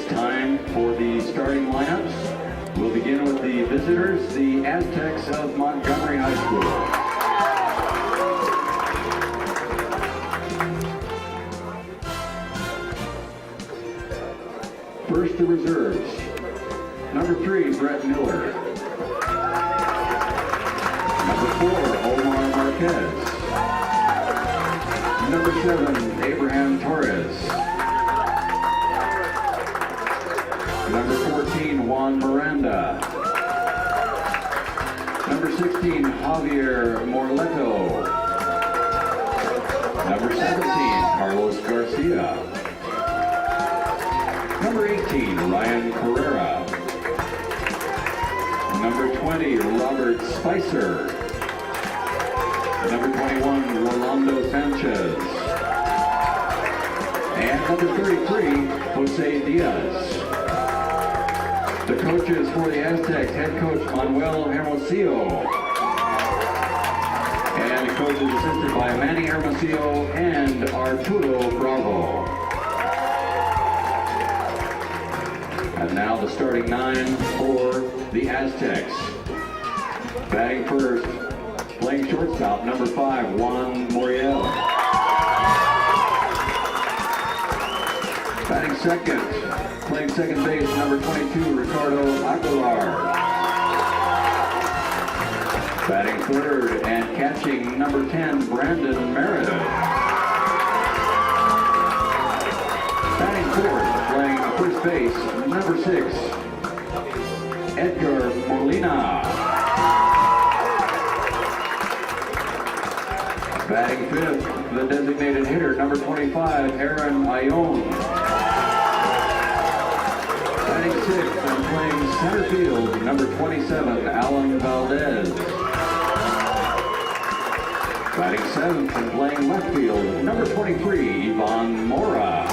It's time for the starting lineups. We'll begin with the visitors, the Aztecs of Montgomery High School. First, the reserves. Number 3, Brett Miller. Number 4, Omar Marquez. Number 7, Abraham Torres. Number 14, Juan Miranda. Number 16, Javier Morleto. Number 17, Carlos Garcia. Number 18, Ryan Carrera. Number 20, Robert Spicer. Number 21, Rolando Sanchez. And number 33, Jose Diaz. The coaches for the Aztecs, head coach Manuel Hermosillo. And the coaches assisted by Manny Hermosillo and Arturo Bravo. And now the starting 9 for the Aztecs. Batting first, playing shortstop, number 5, Juan Moriel. Batting second, playing second base, number 22, Ricardo Aguilar. Batting third and catching, number 10, Brandon Meredith. Batting fourth, playing first base, number 6, Edgar Molina. Batting fifth, the designated hitter, number 25, Aaron Ione. Batting sixth and playing center field, number 27, Alan Valdez. Batting seventh and playing left field, number 23, Ivan Mora.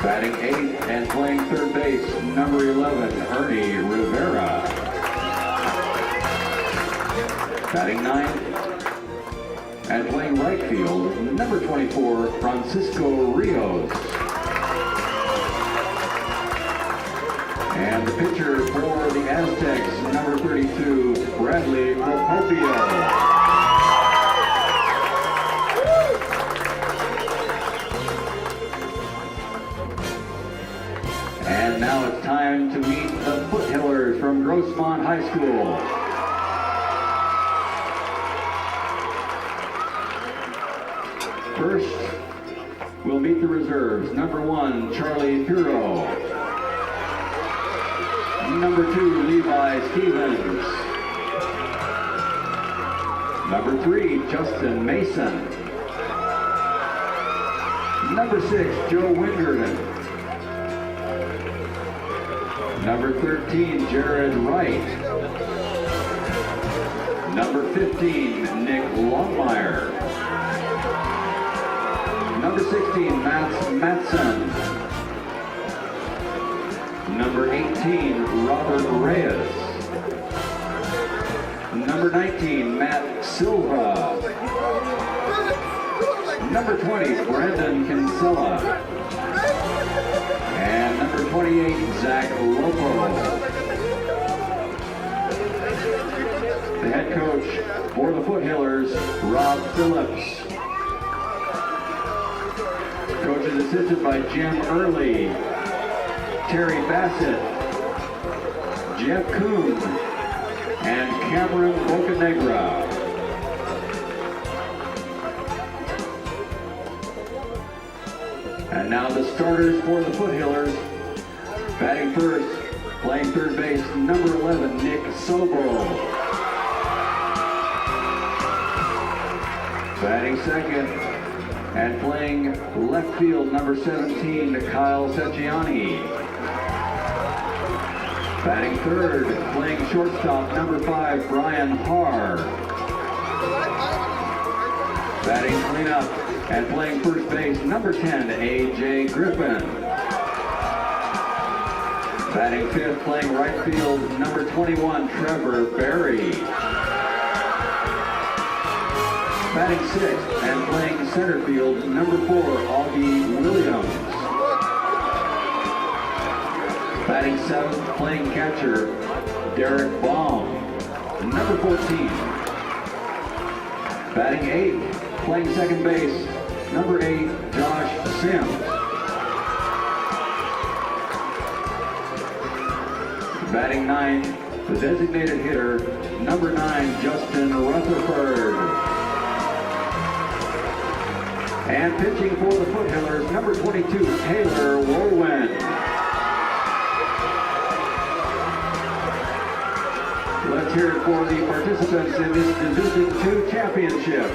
Batting eighth and playing third base, number 11, Ernie Rivera. Batting ninth and playing right field, number 24, Francisco Rios. And the pitcher for the Aztecs, number 32, Bradley Procopio. And now it's time to meet the Foothillers from Grossmont High School. First, we'll meet the reserves. Number 1, Charlie Piro. Number 2, Levi Stevens. Number 3, Justin Mason. Number 6, Joe Wingerden. Number 13, Jared Wright. Number 15, Nick Longmire. Number 16, Matt Matson. Number 18, Robert Reyes. Number 19, Matt Silva. Number 20, Brandon Kinsella. And number 28, Zach Lopo. The head coach for the Foothillers, Rob Phillips. Coach is assisted by Jim Early, Terry Bassett, Jeff Kuhn, and Cameron Bocanegra. And now the starters for the Foothillers. Batting first, playing third base, number 11, Nick Sobel. Batting second and playing left field, number 17, Kyle Secchiani. Batting third, playing shortstop, number 5, Brian Haar. Batting cleanup and playing first base, number 10, A.J. Griffin. Batting fifth, playing right field, number 21, Trevor Berry. Batting sixth and playing center field, number 4, Augie Williams. Batting seventh, playing catcher, Derek Baum, number 14. Batting eighth, playing second base, number 8, Josh Sims. Batting ninth, the designated hitter, number 9, Justin Rutherford. And pitching for the Foothillers, number 22, Taylor Woolwind. Let's hear it for the participants in this Division II championship.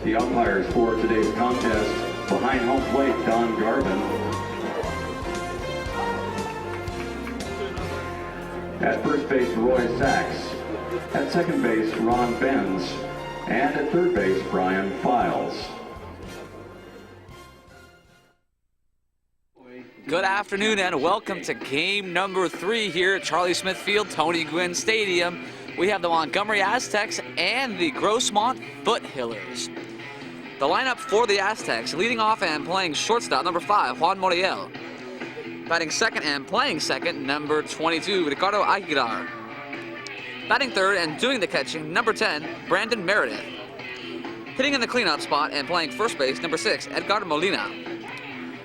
The umpires for today's contest, behind home plate, Don Garvin. At first base, Roy Sachs. At second base, Ron Benz. And at third base, Brian Files. Good afternoon and welcome to game number 3 here at Charlie Smith Field, Tony Gwynn Stadium. We have the Montgomery Aztecs and the Grossmont Foothillers. The lineup for the Aztecs, leading off and playing shortstop, number 5, Juan Moriel. Batting second and playing second, number 22, Ricardo Aguilar. Batting third and doing the catching, number 10, Brandon Meredith. Hitting in the cleanup spot and playing first base, number 6, Edgar Molina.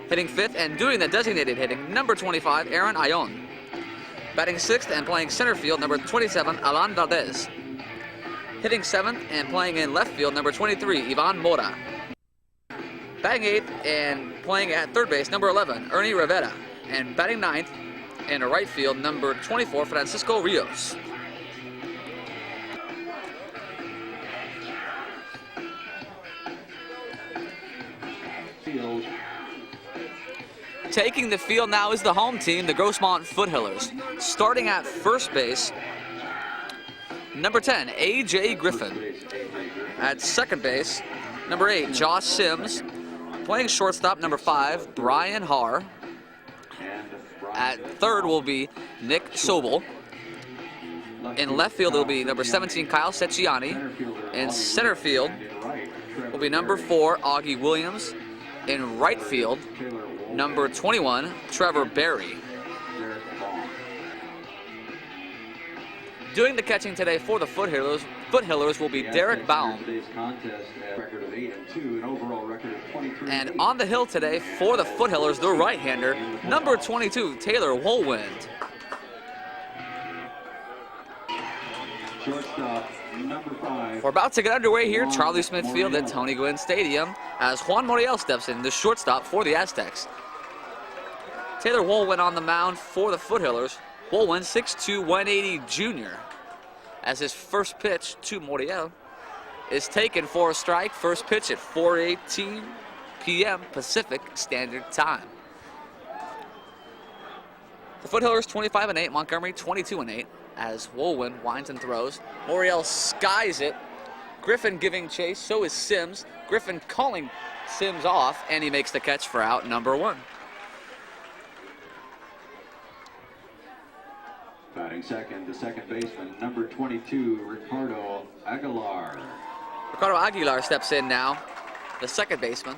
Hitting fifth and doing the designated hitting, number 25, Aaron Ayon. Batting sixth and playing center field, number 27, Alan Valdez. Hitting seventh and playing in left field, number 23, Ivan Mora. Batting eighth and playing at third base, number 11, Ernie Rivera. And batting ninth in right field, number 24, Francisco Rios. Taking the field now is the home team, the Grossmont Foothillers. Starting at first base, number 10, A.J. Griffin. At second base, number 8, Josh Sims. Playing shortstop, number 5, Brian Haar. At third will be Nick Sobel. In left field, it will be number 17, Kyle Secchiani. In center field will be number 4, Augie Williams. In right field, number 21, Trevor Berry. Doing the catching today for the Foothillers will be Derek Baum. And on the hill today for the Foothillers, the right-hander, number 22, Taylor Woolwind. Shortstop, number 5. We're about to get underway here at Charlie Smith Field at Tony Gwynn Stadium as Juan Moriel steps in, the shortstop for the Aztecs. Taylor Woolwind on the mound for the Foothillers. Woolwind, 6'2", 180 junior. As his first pitch to Moriel is taken for a strike. First pitch at 4:18 p.m. Pacific Standard Time. The Foothillers 25-8, Montgomery 22-8. As Woolwind winds and throws, Moriel skies it. Griffin giving chase, so is Sims. Griffin calling Sims off, and he makes the catch for out number 1. Batting second, the second baseman, number 22, Ricardo Aguilar. Ricardo Aguilar steps in now, the second baseman.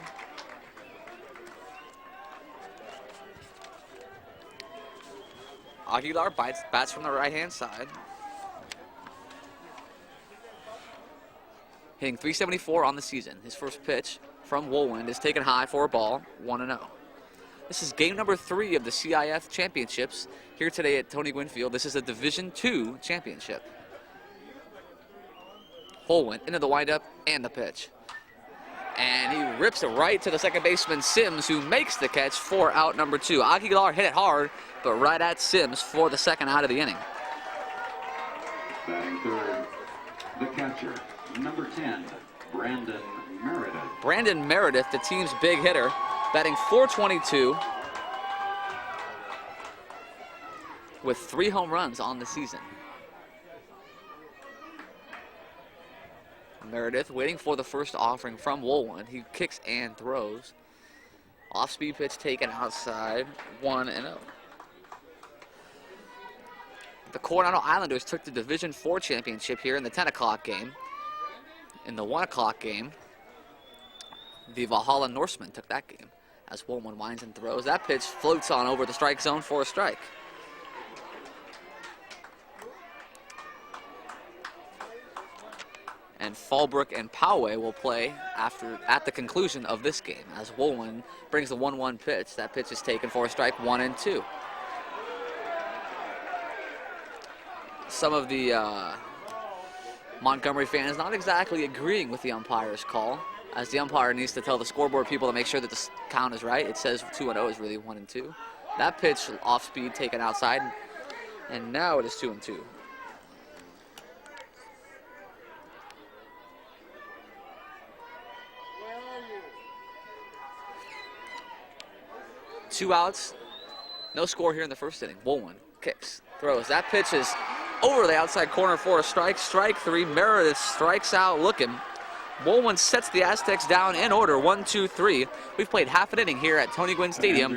Aguilar bats from the right-hand side. Hitting .374 on the season. His first pitch from Woolwind is taken high for a ball, 1-0. This is game number 3 of the CIF Championships here today at Tony Gwynn Field. This is a Division II championship. Woolwind into the windup and the pitch. And he rips it right to the second baseman, Sims, who makes the catch for out number 2. Aguilar hit it hard, but right at Sims for the second out of the inning. Batting third, the catcher, number 10, Brandon Meredith. Brandon Meredith, the team's big hitter, batting .422 with 3 home runs on the season. Meredith waiting for the first offering from Woolman. He kicks and throws. Off-speed pitch taken outside, 1-0. The Coronado Islanders took the Division IV championship here in the 10 o'clock game. In the 1 o'clock game, the Valhalla Norsemen took that game as Woolman winds and throws. That pitch floats on over the strike zone for a strike. And Fallbrook and Poway will play at the conclusion of this game as Woolman brings the 1-1 pitch. That pitch is taken for a strike, 1-2. Some of the Montgomery fans not exactly agreeing with the umpire's call, as the umpire needs to tell the scoreboard people to make sure that the count is right. It says 2-0 is really 1-2. That pitch off speed taken outside, and now it is 2-2. Two outs, no score here in the first inning. Woolman kicks, throws. That pitch is over the outside corner for a strike. Strike 3. Meredith strikes out looking. Woolman sets the Aztecs down in order, 1-2-3. We've played half an inning here at Tony Gwynn Stadium.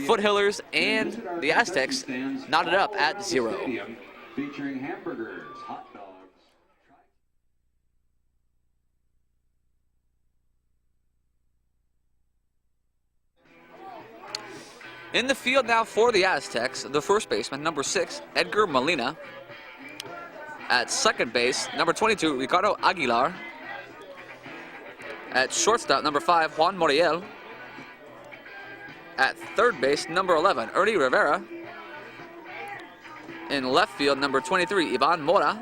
Foothillers and the Aztecs knotted up at 0. Featuring hamburgers, hot dogs. In the field now for the Aztecs, the first baseman, number 6, Edgar Molina. At second base, number 22, Ricardo Aguilar. At shortstop, number 5, Juan Moriel. At third base, number 11, Ernie Rivera. In left field, number 23, Ivan Mora.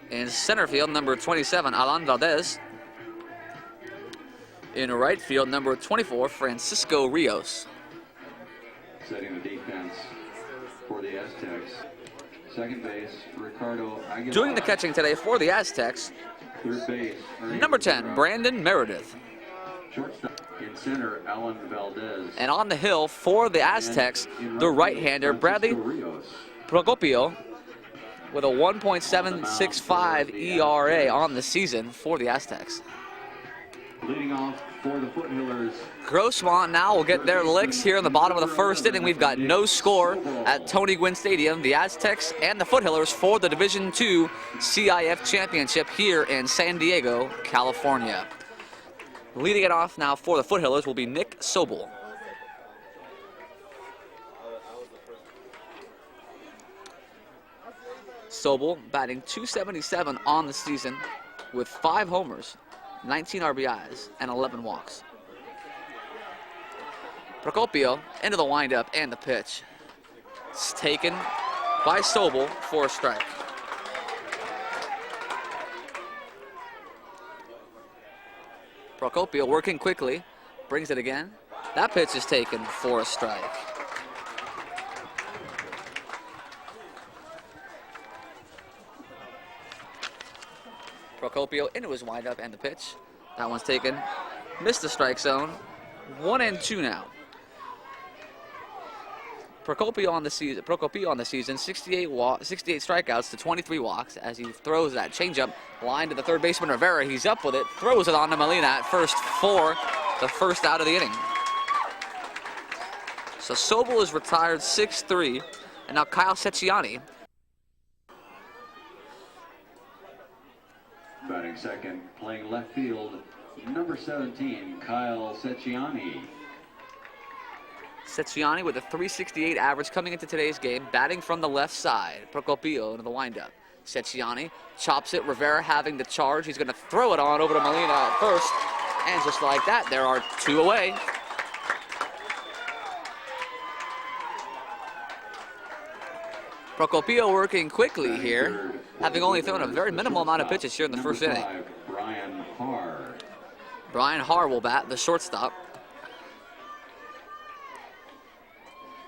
In center field, number 27, Alan Valdez. In right field, number 24, Francisco Rios. Setting the defense for the Aztecs. Second base, Ricardo Aguilar. Doing the catching today for the Aztecs, Third base, number 10, Brandon Meredith. Shortstop in center, Alan Valdez. And on the hill for the Aztecs, the right-hander, Bradley Procopio, with a 1.765 ERA on the season for the Aztecs. Leading off for the Foothillers. Grossmont now will get their licks here in the bottom of the first inning. We've got no score at Tony Gwynn Stadium. The Aztecs and the Foothillers for the Division II CIF Championship here in San Diego, California. Leading it off now for the Foothillers will be Nick Sobel. Sobel batting .277 on the season with 5 homers, 19 RBIs, and 11 walks. Procopio into the windup and the pitch. It's taken by Sobel for a strike. Procopio working quickly, brings it again. That pitch is taken for a strike. Procopio into his windup and the pitch. That one's taken. Missed the strike zone. 1-2 now. Procopio on the season, 68 strikeouts to 23 walks as he throws that changeup line to the third baseman Rivera. He's up with it, throws it on to Molina at first for the first out of the inning. So Sobel is retired 6-3, and now Kyle Secchiani. Batting second, playing left field, number 17, Kyle Secchiani. Secchiani with a .368 average coming into today's game, batting from the left side. Procopio into the windup. Secchiani chops it, Rivera having the charge. He's going to throw it on over to Molina at first, and just like that, there are 2 away. Procopio working quickly here, having only thrown a very minimal amount of pitches here in the first inning. Brian Harr will bat, the shortstop.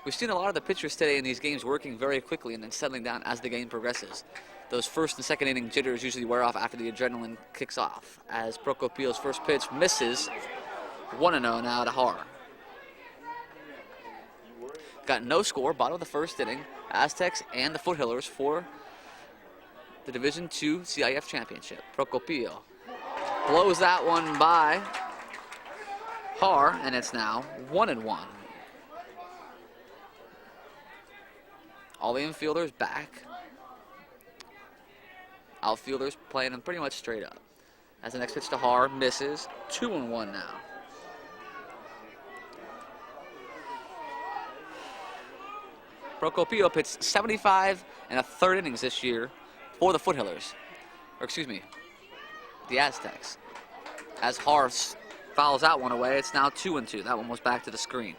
We've seen a lot of the pitchers today in these games working very quickly and then settling down as the game progresses. Those first and second inning jitters usually wear off after the adrenaline kicks off. As Procopio's first pitch misses, 1-0 now to Harr. Got no score, bottom of the first inning. Aztecs and the Foothillers for the Division II CIF Championship. Procopio blows that one by Har, and it's now 1-1. All the infielders back. Outfielders playing them pretty much straight up. As the next pitch to Har misses, 2-1 now. Procopio pitched 75 and a third innings this year for the Foothillers. Or excuse me, the Aztecs. As Har fouls that one away, it's now 2-2. That one was back to the screen.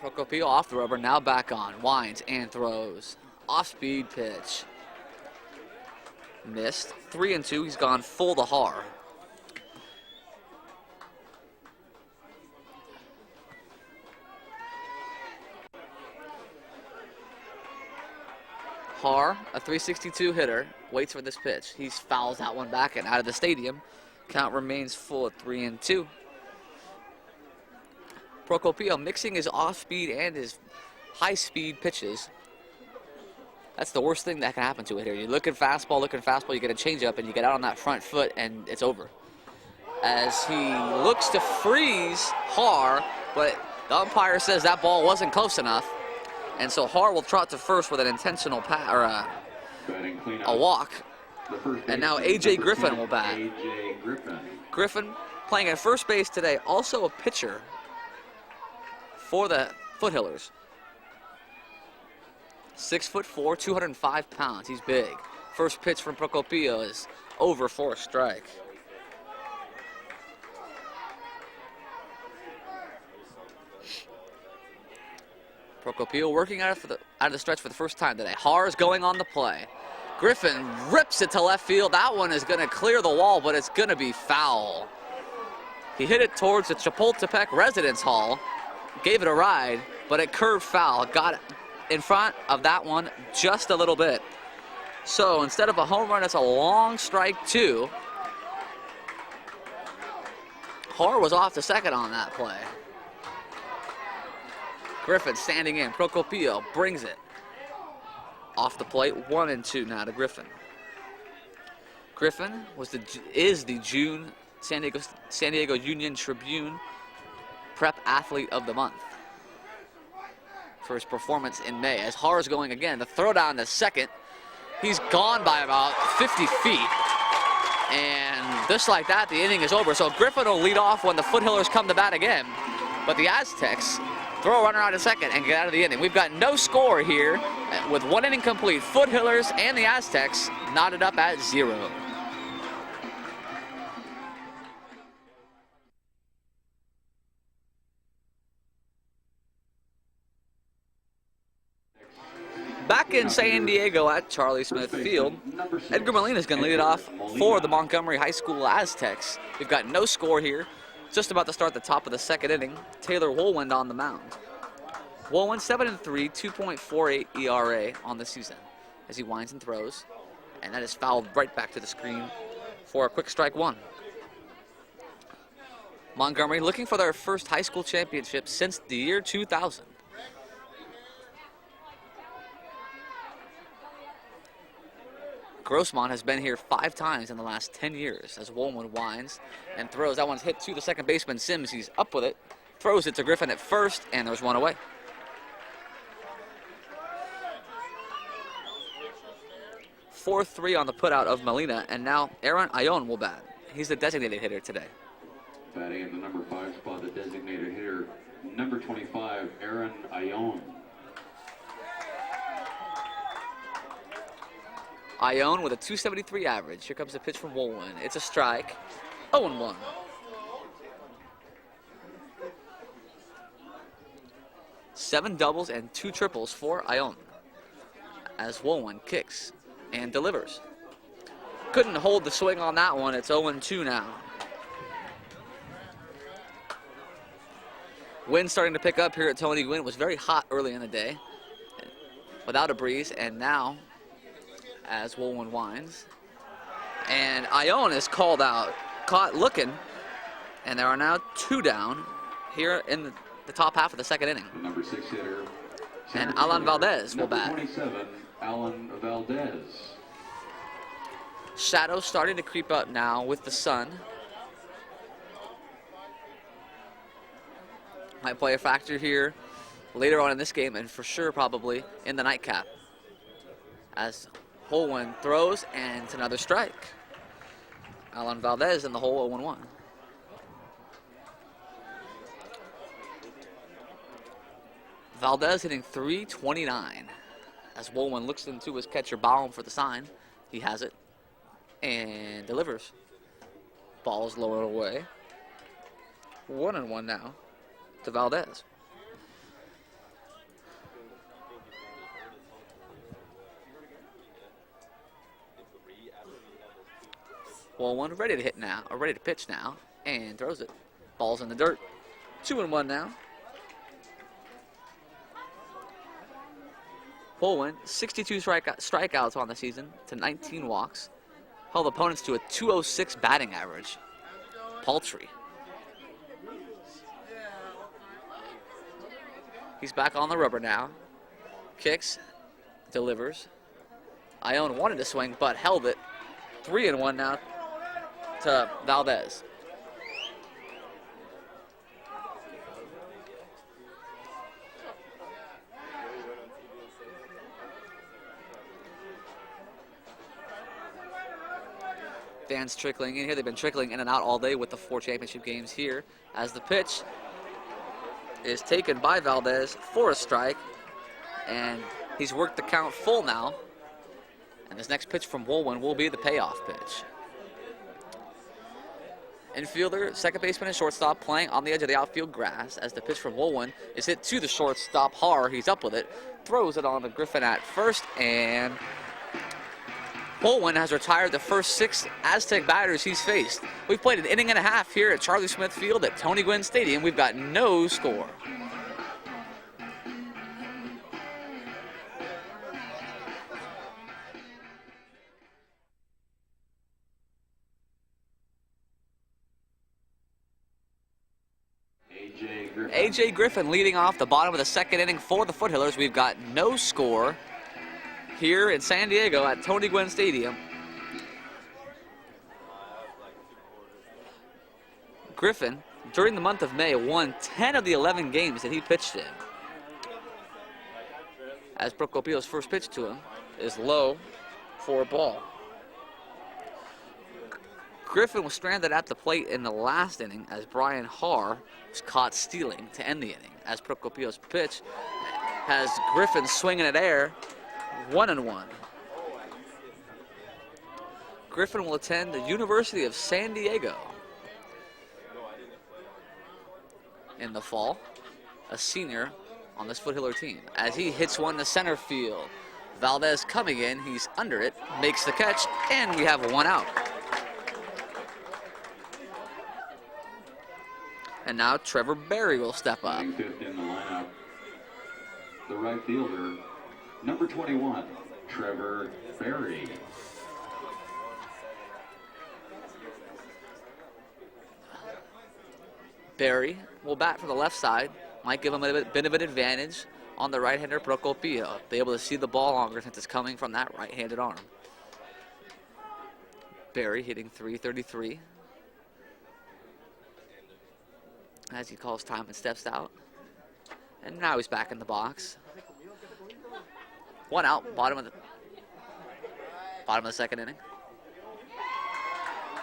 Procopio off the rubber, now back on. Winds and throws. Off-speed pitch. Missed. 3-2. He's gone full to Har. Har, a 362 hitter, waits for this pitch. He fouls that one back and out of the stadium. Count remains full at 3-2. Procopio mixing his off-speed and his high-speed pitches. That's the worst thing that can happen to a hitter. You look at fastball, you get a changeup, and you get out on that front foot, and it's over. As he looks to freeze Har, but the umpire says that ball wasn't close enough, and so Har will trot to first with an intentional a walk. And now A.J. Griffin will bat. A.J. Griffin playing at first base today, also a pitcher for the Foothillers. 6'4", 205 pounds. He's big. First pitch from Procopio is over for a strike. Procopio working out of the stretch for the first time today. Har is going on the play. Griffin rips it to left field. That one is going to clear the wall, but it's going to be foul. He hit it towards the Chapultepec Residence Hall. Gave it a ride, but it curved foul. Got in front of that one just a little bit. So instead of a home run, it's a long strike 2. Har was off to second on that play. Griffin standing in. Procopio brings it. Off the plate, 1-2 now to Griffin. Griffin is the June San Diego Union Tribune Prep Athlete of the Month for his performance in May. As Har is going again, the throw down to second. He's gone by about 50 feet. And just like that, the inning is over. So Griffin will lead off when the Foothillers come to bat again. But the Aztecs throw a runner out to second and get out of the inning. We've got no score here with 1 inning complete. Foothillers and the Aztecs knotted up at 0. Back in San Diego at Charlie Smith Field, Edgar Molina is going to lead it off for the Montgomery High School Aztecs. We've got no score here. Just about to start the top of the second inning. Taylor Woolwind on the mound. Woolwind 7-3, 2.48 ERA on the season as he winds and throws. And that is fouled right back to the screen for a quick strike 1. Montgomery looking for their first high school championship since the year 2000. Grossmont has been here 5 times in the last 10 years as Woolwind winds and throws. That one's hit to the second baseman, Sims. He's up with it, throws it to Griffin at first, and there's one away. (4-3) on the putout of Molina, and now Aaron Ion will bat. He's the designated hitter today. Batting in the number 5 spot, the designated hitter, number 25, Aaron Ion. Ion with a 273 average. Here comes the pitch from Woolwind. It's a strike. 0-1. Seven doubles and 2 triples for Ion as Woolwind kicks and delivers. Couldn't hold the swing on that one. It's 0-2 now. Wind starting to pick up here at Tony Gwynn. It was very hot early in the day without a breeze, and now as Woolwind winds. And Ion is called out. caught looking, and there are now 2 down here in the top half of the second inning. The number 6 hitter. And Alan Valdez will bat. 27, Alan Valdez. Shadows starting to creep up now with the sun. Might play a factor here later on in this game, and for sure probably in the nightcap. As Holwyn throws, and it's another strike. Alan Valdez in the hole, 0-1. Valdez hitting .329 as Wolwyn looks into his catcher Baum for the sign. He has it and delivers. Ball's lowered away. 1-1 now to Valdez. Wolwyn ready to hit now, or ready to pitch now, and throws it. Ball's in the dirt. 2-1 now. Holwyn, 62 strikeouts on the season to 19 walks. Held opponents to a .206 batting average. Paltry. He's back on the rubber now. Kicks, delivers. Ione wanted to swing, but held it. 3-1 now to Valdez. Fans trickling in here. They've been trickling in and out all day with the 4 championship games here, as the pitch is taken by Valdez for a strike, and he's worked the count full now. And this next pitch from Wolwyn will be the payoff pitch. Infielder, second baseman, and shortstop playing on the edge of the outfield grass as the pitch from Wolwyn is hit to the shortstop. Har, he's up with it, throws it on to Griffin at first, and Wolwyn has retired the first 6 Aztec batters he's faced. We've played an inning and a half here at Charlie Smith Field at Tony Gwynn Stadium. We've got no score. A.J. Griffin leading off the bottom of the second inning for the Foothillers. We've got no score here in San Diego at Tony Gwynn Stadium. Griffin, during the month of May, won 10 of the 11 games that he pitched in. As Procopio's first pitch to him is low for a ball. Griffin was stranded at the plate in the last inning as Brian Har was caught stealing to end the inning. As Procopio's pitch has Griffin swinging at air, 1-1. Griffin will attend the University of San Diego in the fall, a senior on this Foothiller team. As he hits one to center field, Valdez coming in, he's under it, makes the catch, and we have 1 out. And now Trevor Berry will step up. Fifth in the lineup, the right fielder, number 21, Trevor Berry. Berry will bat from the left side. Might give him a bit of an advantage on the right-hander Procopio. Be able to see the ball longer since it's coming from that right-handed arm. Berry hitting .333. As he calls time and steps out. And now he's back in the box. 1 out, bottom of the second inning.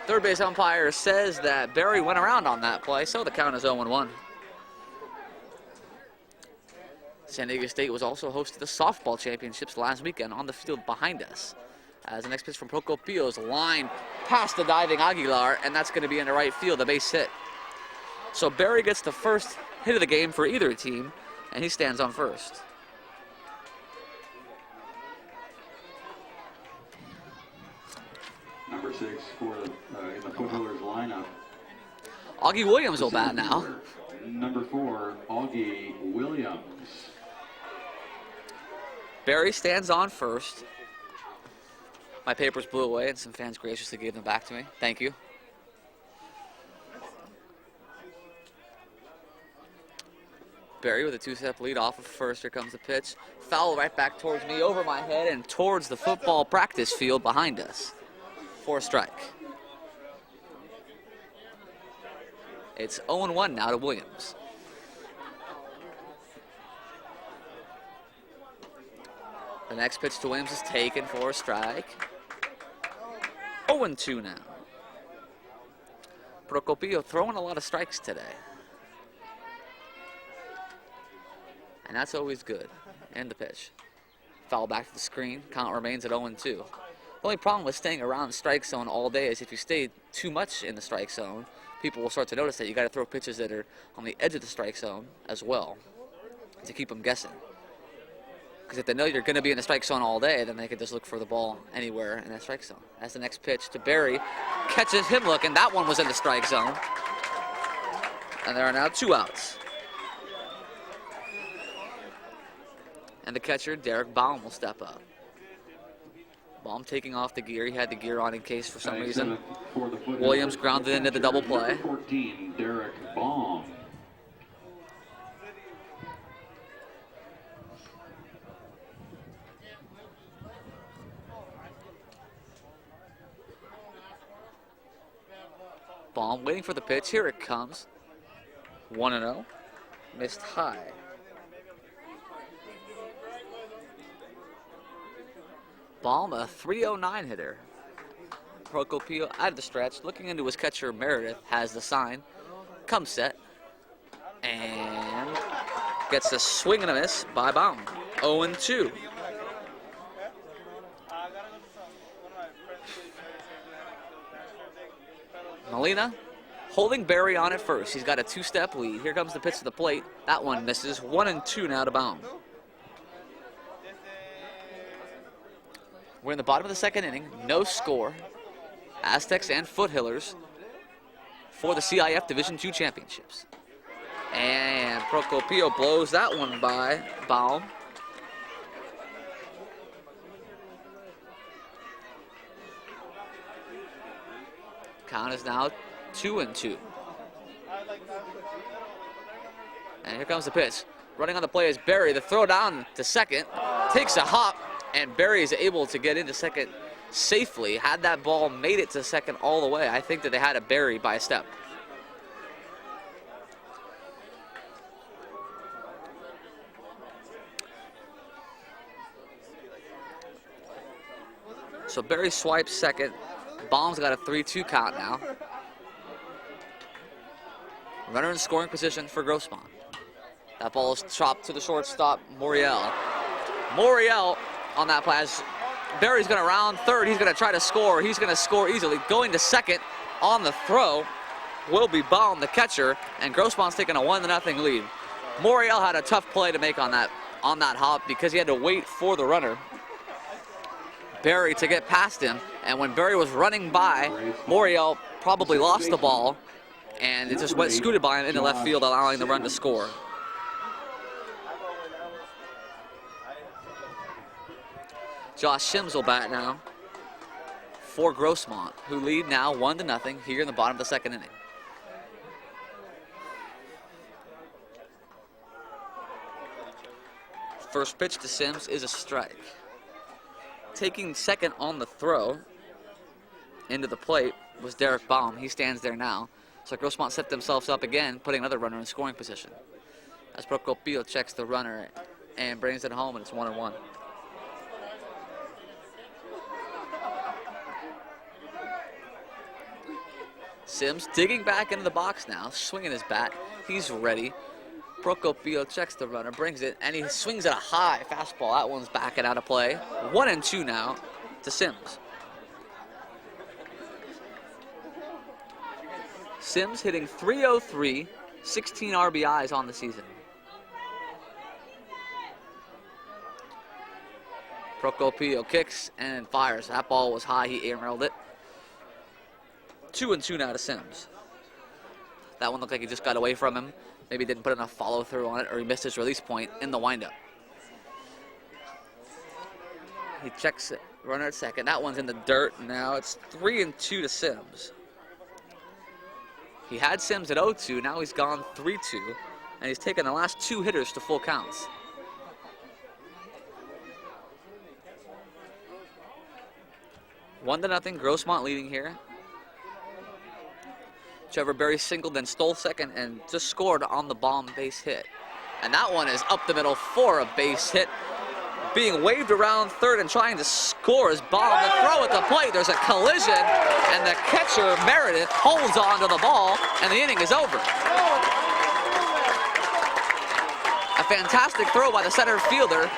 Third base umpire says that Berry went around on that play, so the count is 0-1. San Diego State was also host to the softball championships last weekend on the field behind us. As the next pitch from Procopio's line past the diving Aguilar, and that's going to be in the right field, a base hit. So Berry gets the first hit of the game for either team, and he stands on first. Number 6 for in the Foothillers lineup. Augie Williams will bat now. Number 4, Augie Williams. Berry stands on first. My papers blew away, and some fans graciously gave them back to me. Thank you. Barry with a 2-step lead off of first. Here comes the pitch. Foul right back towards me, over my head, and towards the football practice field behind us. For a strike. It's 0-1 now to Williams. The next pitch to Williams is taken for a strike. 0-2 now. Procopio throwing a lot of strikes today. And that's always good. And the pitch. Foul back to the screen. Count remains at 0-2. The only problem with staying around the strike zone all day is if you stay too much in the strike zone, people will start to notice that you got to throw pitches that are on the edge of the strike zone as well to keep them guessing. Because if they know you're going to be in the strike zone all day, then they can just look for the ball anywhere in that strike zone. That's the next pitch to Barry. Catches him looking. That one was in the strike zone. And there are now 2 outs. And the catcher, Derek Baum, will step up. Baum taking off the gear. He had the gear on in case for some reason. Williams grounded into the double play. 14, Derek Baum. Baum waiting for the pitch. Here it comes. 1-0. Missed high. Baum, a 309 hitter. Procopio out of the stretch, looking into his catcher Meredith, has the sign. Comes set. And gets a swing and a miss by Baum. 0-2. Molina holding Barry on at first. He's got a 2-step lead. Here comes the pitch to the plate. That one misses. 1-2 now to Baum. We're in the bottom of the second inning. No score. Aztecs and Foothillers for the CIF Division II championships. And Procopio blows that one by Baum. Count is now 2-2. And here comes the pitch. Running on the play is Barry. The throw down to second. Takes a hop, and Barry is able to get into second safely. Had that ball made it to second all the way, I think that they had a Barry by a step. So Barry swipes second. Baum's got a 3-2 count now. Runner in scoring position for Grossmont. That ball is chopped to the shortstop, Moriel. Moriel on that pass. Barry's going to round third. He's going to try to score. He's going to score easily. Going to second on the throw will be Baum, the catcher, and Grossmont's taking a 1-0 lead. Moriel had a tough play to make on that hop because he had to wait for the runner, Barry, to get past him. And when Barry was running by, Moriel probably lost the ball, and it just went scooted by him into left field, allowing the run to score. Josh Shims will bat now for Grossmont, who lead now 1-0 here in the bottom of the second inning. First pitch to Sims is a strike. Taking second on the throw into the plate was Derek Baum. He stands there now. So Grossmont set themselves up again, putting another runner in scoring position. As Procopio checks the runner and brings it home, and it's 1-1. Sims digging back into the box now, swinging his bat. He's ready. Procopio checks the runner, brings it, and he swings at a high fastball. That one's backing out of play. 1-2 now to Sims. Sims hitting .303, 16 RBIs on the season. Procopio kicks and fires. That ball was high. He airmailed it. 2-2 now to Sims. That one looked like he just got away from him. Maybe didn't put enough follow through on it, or he missed his release point in the windup. He checks it. Runner at second. That one's in the dirt now. It's 3-2 to Sims. He had Sims at 0-2. Now he's gone 3-2. and he's taken the last 2 hitters to full counts. One to nothing, Grossmont leading here. Trevor Berry singled, then stole second, and just scored on the bomb base hit. And that one is up the middle for a base hit. Being waved around third and trying to score his bomb. The throw at the plate, there's a collision, and the catcher, Meredith, holds on to the ball, and the inning is over. A fantastic throw by the center fielder.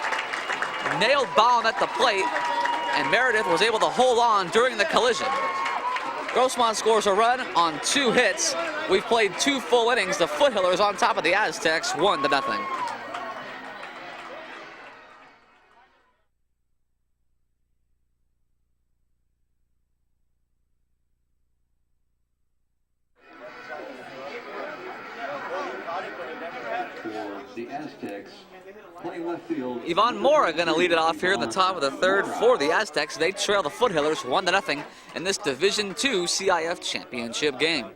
Nailed bomb at the plate, and Meredith was able to hold on during the collision. Grossmont scores a run on 2 hits. We've played 2 full innings. The Foothillers on top of the Aztecs, 1-0. For the Aztecs, playing left field. Yvonne Mora going to lead it off here in the top of the 3rd for the Aztecs. They trail the Foothillers 1-0 in this Division II CIF championship game.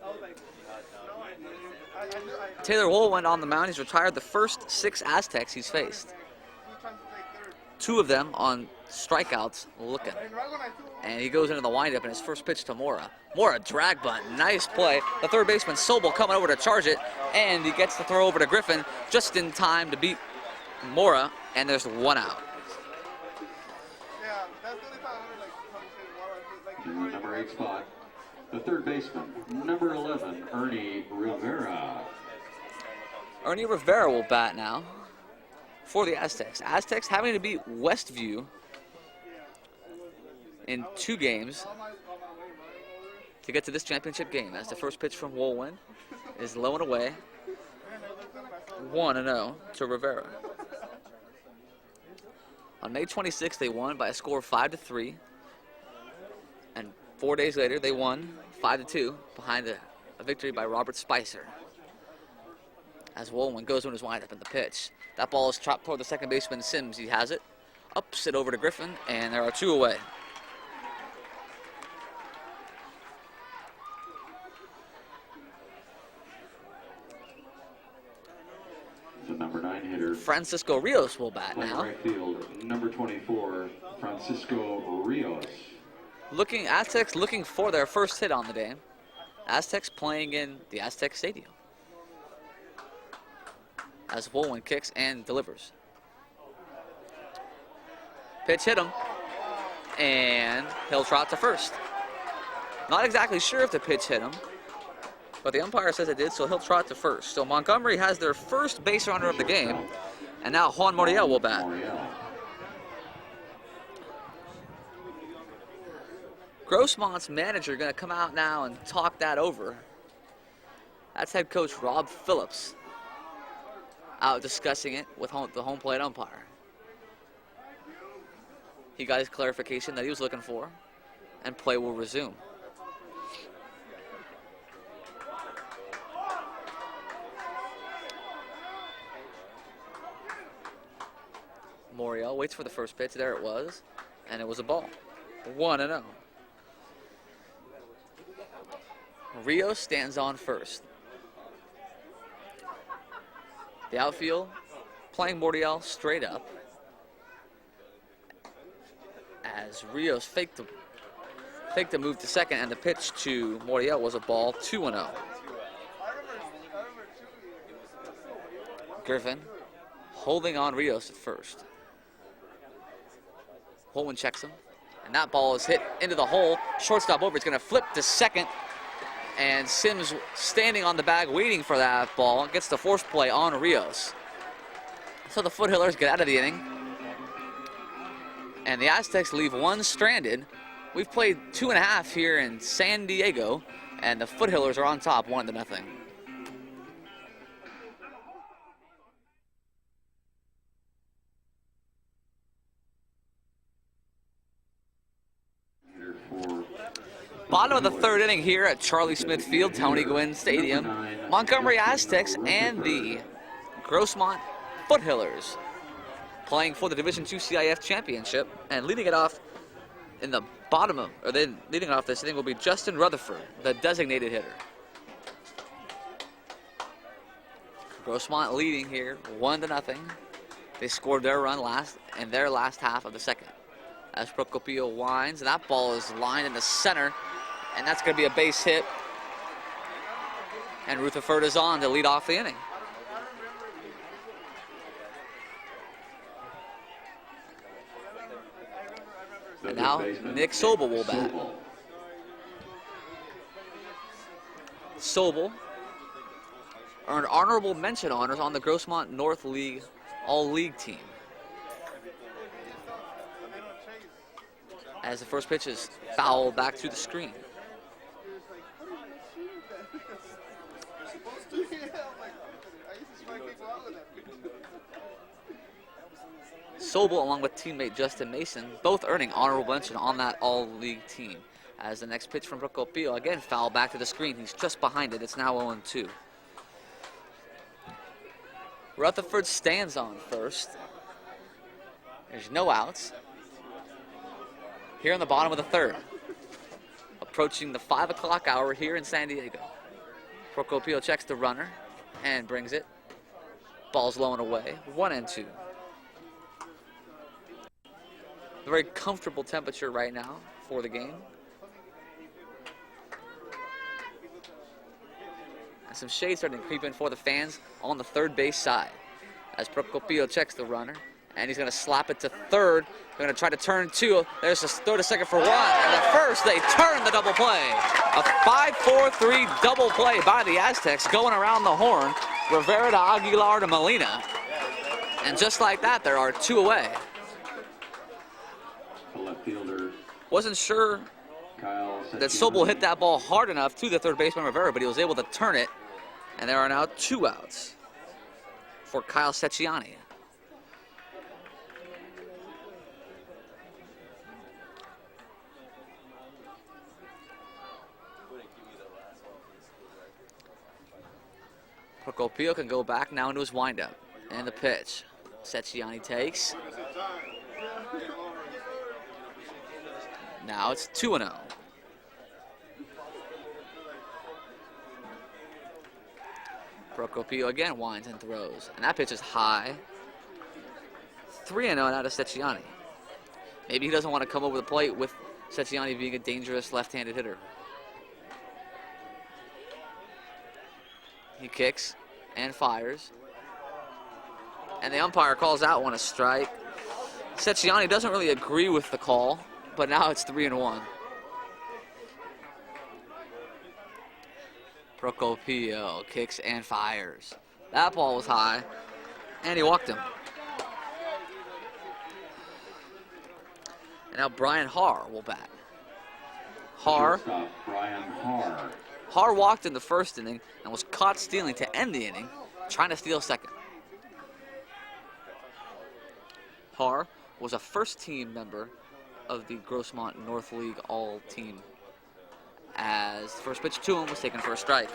Taylor Wool went on the mound. He's retired the first 6 Aztecs he's faced. 2 of them on strikeouts looking. And he goes into the windup in his first pitch to Mora. Mora drag bunt, nice play. The third baseman Sobel coming over to charge it, and he gets the throw over to Griffin just in time to beat Mora, and there's 1 out. In the number 8 spot, the third baseman, number 11, Ernie Rivera. Ernie Rivera will bat now for the Aztecs. Aztecs having to beat Westview in 2 games to get to this championship game. That's the first pitch from Woolwin. Is low and away. 1-0 to Rivera. On May 26th, they won by a score of 5-3. And 4 days later, they won 5-2 behind a victory by Robert Spicer. As Woolwin goes in his windup in the pitch. That ball is chopped toward the second baseman, Sims. He has it. Ups it over to Griffin, and there are 2 away. The number 9 hitter, Francisco Rios will bat playing now. right field, number 24, Francisco Rios. Aztecs looking for their first hit on the day. Aztecs playing in the Aztec Stadium. As Woolwin kicks and delivers. Pitch hit him, and he'll trot to first. Not exactly sure if the pitch hit him, but the umpire says it did, so he'll trot to first. So Montgomery has their first base runner of the game, and now Juan Moriel will bat. Grossmont's manager going to come out now and talk that over. That's head coach Rob Phillips out discussing it with the home plate umpire. He got his clarification that he was looking for, and play will resume. Moriel waits for the first pitch. There it was, and it was a ball. 1-0. Rios stands on first. The outfield playing Moriel straight up as Rios faked the move to second, and the pitch to Moriel was a ball. 2-0. Griffin holding on Rios at first. Holman checks him, and that ball is hit into the hole. Shortstop over. It's going to flip to second, and Sims standing on the bag waiting for that ball. Gets the force play on Rios. So the Foothillers get out of the inning, and the Aztecs leave 1 stranded. We've played 2.5 here in San Diego, and the Foothillers are on top 1-0. Bottom of the 3rd inning here at Charlie Smith Field, Tony Gwynn Stadium. Montgomery Aztecs and the Grossmont Foothillers playing for the Division II CIF Championship, and leading it off in the leading off this inning will be Justin Rutherford, the designated hitter. Grossmont leading here 1-0. They scored their run in their last half of the second. As Procopio winds, and that ball is lined in the center, and that's going to be a base hit. And Rutherford is on to lead off the inning. And now Nick Sobel will bat. Sobel earned honorable mention honors on the Grossmont North League All-League team. As the first pitch is fouled back to the screen. Sobel, along with teammate Justin Mason, both earning honorable mention on that all-league team. As the next pitch from Procopio, again fouled back to the screen. He's just behind it. It's now 0-2. Rutherford stands on first. There's no outs. Here in the bottom of the third. Approaching the 5 o'clock hour here in San Diego. Procopio checks the runner and brings it. Ball's low and away. 1-2. A very comfortable temperature right now for the game. And some shade starting to creep in for the fans on the third base side. As Procopio checks the runner, and he's going to slap it to third. They're going to try to turn two. There's a throw to second for one. And at first, they turn the double play. A 5-4-3 double play by the Aztecs going around the horn. Rivera to Aguilar to Molina. And just like that, there are two away. Left fielder Wasn't sure that Sobel hit that ball hard enough to the third baseman Rivera, but he was able to turn it. And there are now two outs for Kyle Secchiani. Procopio can go back now into his windup. And the pitch. Secchiani takes. Now it's 2-0. Procopio again winds and throws. And that pitch is high. 3-0 out of Secchiani. Maybe he doesn't want to come over the plate with Secchiani being a dangerous left-handed hitter. He kicks and fires. And the umpire calls that one a strike. Secchiani doesn't really agree with the call, but now it's 3-1. Procopio kicks and fires. That ball was high, and he walked him. And now Brian Haar will bat. Haar walked in the first inning and was caught stealing to end the inning, trying to steal second. Haar was a first-team member of the Grossmont North League All-Team, as the first pitch to him was taken for a strike.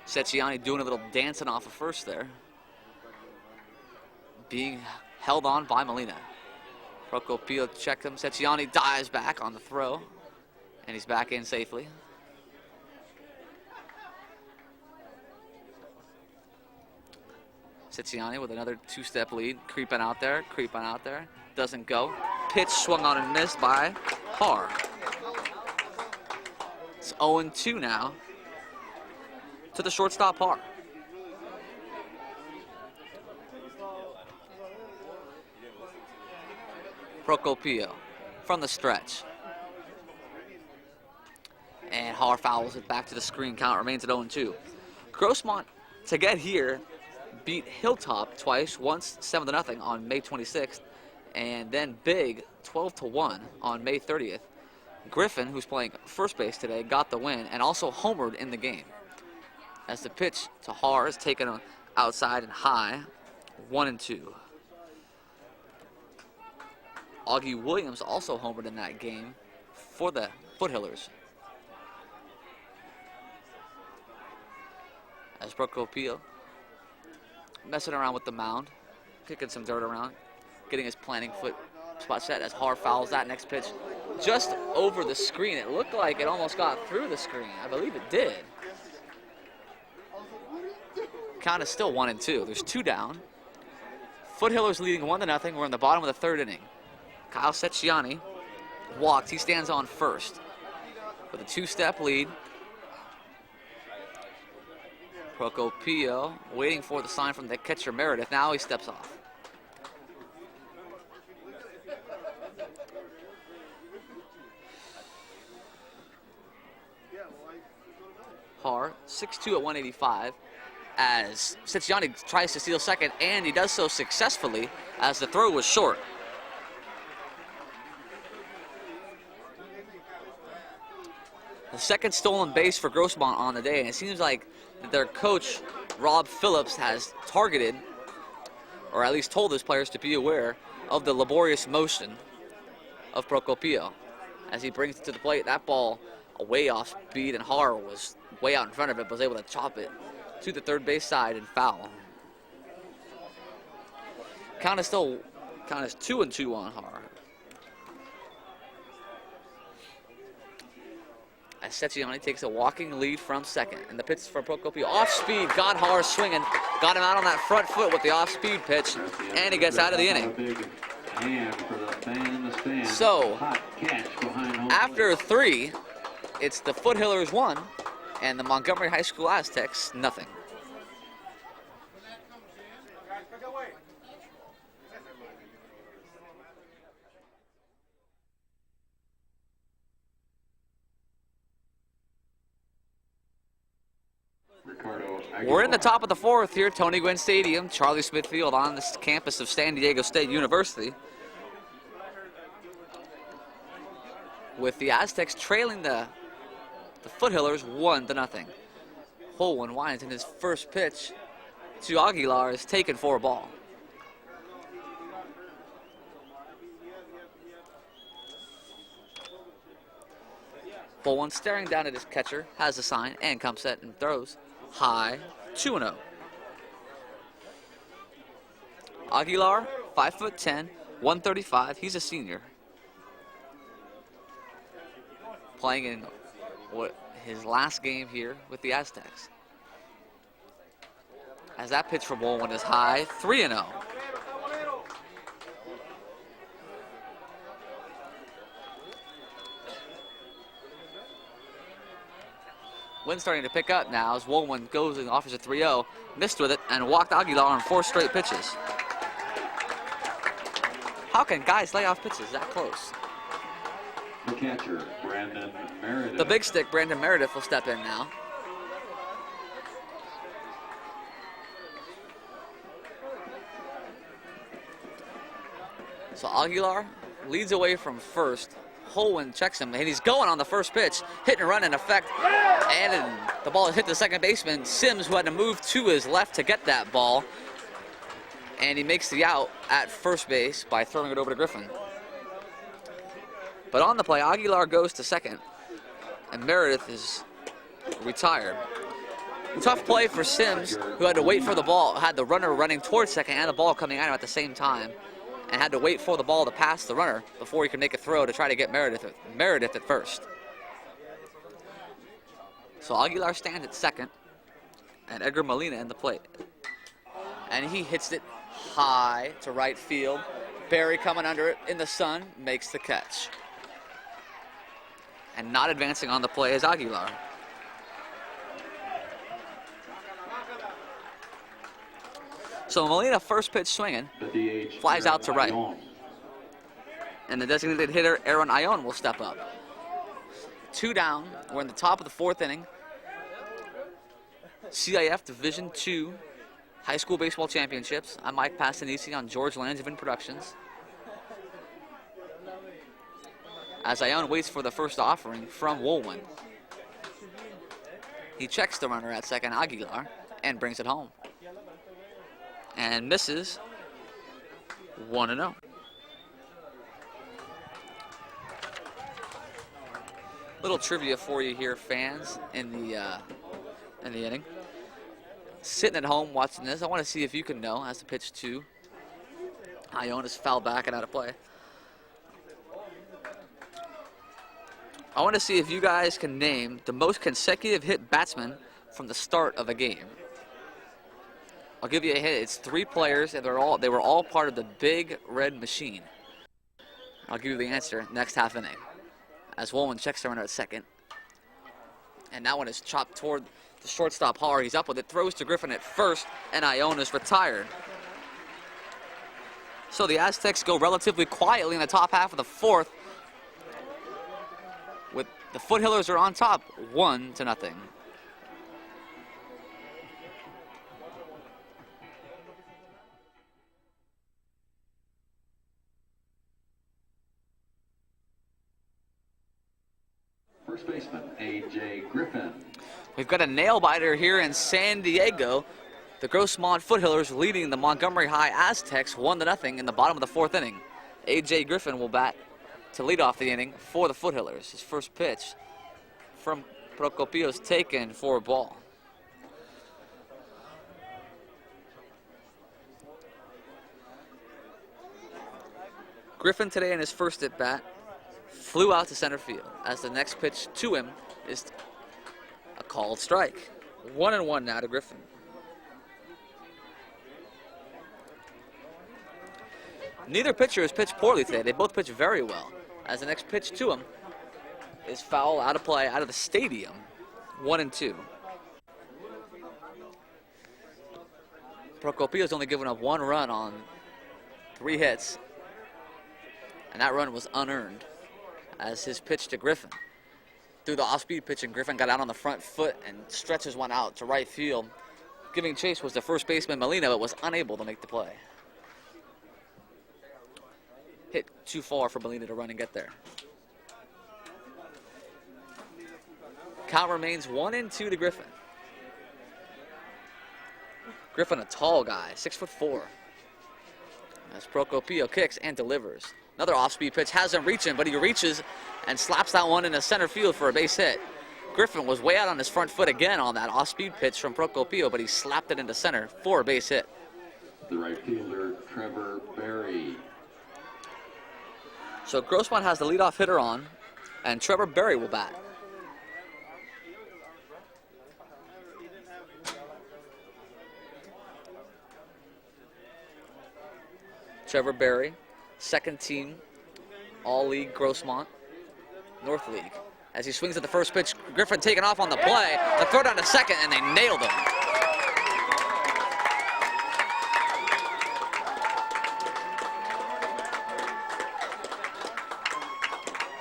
Secchiani doing a little dancing off of first there, being held on by Molina. Procopio checked him. Secchiani dives back on the throw, and he's back in safely. Secchiani with another two-step lead, creeping out there, doesn't go. Pitch swung on and missed by Haar. It's 0-2 now to the shortstop Haar. Procopio from the stretch. And Haar fouls it back to the screen. Count remains at 0-2. Grossmont, to get here, beat Hilltop twice, once 7-0 on May 26th, and then Big 12-1 on May 30th. Griffin, who's playing first base today, got the win and also homered in the game. As the pitch to Haar is taken outside and high, 1-2. Augie Williams also homered in that game for the Foothillers. As Procopio messing around with the mound, kicking some dirt around, getting his planting foot spot set as Haar fouls that next pitch just over the screen. It looked like it almost got through the screen. I believe it did. Count is still 1-2. There's 2 down. Foothillers leading 1-0. We're in the bottom of the 3rd inning. Kyle Secchiani walked. He stands on first with a 2-step lead. Procopio waiting for the sign from the catcher Meredith. Now he steps off. Har, 6'2" at 185, as Secchiani tries to steal second, and he does so successfully as the throw was short. The second stolen base for Grossmont on the day, and it seems like their coach, Rob Phillips, has targeted, or at least told his players to be aware of the laborious motion of Procopio. As he brings it to the plate, that ball way off speed, and Har was way out in front of it, but was able to chop it to the third base side and foul. Count is 2-2 on Har. As Secchiani takes a walking lead from second, and the pitch from Procopio off speed, got Har swinging, got him out on that front foot with the off speed pitch, and he gets out of the inning. So, after 3, it's the Foothillers 1 and the Montgomery High School Aztecs nothing. We're in the top of the 4th here at Tony Gwynn Stadium, Charlie Smith Field, on this campus of San Diego State University, with the Aztecs trailing the Foothillers 1-0. Holwyn winds, in his first pitch to Aguilar is taken for a ball. Holwyn staring down at his catcher, has the sign, and comes set and throws high, 2-0. Aguilar, 5'10", 135. He's a senior, playing in his last game here with the Aztecs. As that pitch from Holwyn is high, 3-0. Wind's starting to pick up now as Holwyn goes and offers a 3-0, missed with it, and walked Aguilar on 4 straight pitches. How can guys lay off pitches that close? The catcher, Brandon Meredith. The big stick, Brandon Meredith, will step in now. So Aguilar leads away from first. Holwyn checks him, and he's going on the first pitch. Hit and run in effect. And the ball has hit the second baseman, Sims, who had to move to his left to get that ball. And he makes the out at first base by throwing it over to Griffin. But on the play, Aguilar goes to second, and Meredith is retired. Tough play for Sims, who had to wait for the ball, had the runner running towards second and the ball coming at him at the same time, and had to wait for the ball to pass the runner before he could make a throw to try to get Meredith at first. So Aguilar stands at second, and Edgar Molina in the plate. And he hits it high to right field. Barry coming under it in the sun makes the catch. And not advancing on the play is Aguilar. So Molina, first pitch swinging, flies out to right. And the designated hitter, Aaron Ione, will step up. 2 down. We're in the top of the 4th inning. CIF Division II High School Baseball Championships. I'm Mike Passanisi on George Langevin Productions. As Ione waits for the first offering from Holwyn. He checks the runner at second, Aguilar, and brings it home. And misses 1-0. Little trivia for you here, fans, in the inning. Sitting at home watching this, I want to see if you can know, as the pitch to Ione is fouled back and out of play. I want to see if you guys can name the most consecutive hit batsman from the start of a game. I'll give you a hint. It's 3 players, and they were all part of the big red machine. I'll give you the answer next half inning. As Woolman checks the runner at second. And that one is chopped toward the shortstop hard. He's up with it, throws to Griffin at first, and Iona's retired. So the Aztecs go relatively quietly in the top half of the 4th. With the Foothillers are on top, 1-0. First baseman, A.J. Griffin. We've got a nail-biter here in San Diego. The Grossmont Foothillers leading the Montgomery High Aztecs 1-0 in the bottom of the 4th inning. A.J. Griffin will bat to lead off the inning for the Foothillers. His first pitch from Procopio's taken for a ball. Griffin today in his first at bat flew out to center field as the next pitch to him is a called strike. 1-1 now to Griffin. Neither pitcher has pitched poorly today. They both pitched very well. As the next pitch to him is foul, out of play, out of the stadium. 1-2. Procopio's only given up 1 run on 3 hits. And that run was unearned as his pitch to Griffin. Through the off-speed pitch, and Griffin got out on the front foot and stretches one out to right field. Giving chase was the first baseman Molina, but was unable to make the play. Hit too far for Molina to run and get there. Count remains 1-2 to Griffin. Griffin, a tall guy, 6'4". As Procopio kicks and delivers. Another off-speed pitch, has him reaching, but he reaches and slaps that one into center field for a base hit. Griffin was way out on his front foot again on that off-speed pitch from Procopio, but he slapped it into center for a base hit. The right fielder, Trevor Berry. So Grossmont has the leadoff hitter on, and Trevor Berry will bat. Trevor Berry, second team All-League Grossmont, North League. As he swings at the first pitch, Griffin taking off on the play. The throw down to second, and they nailed him.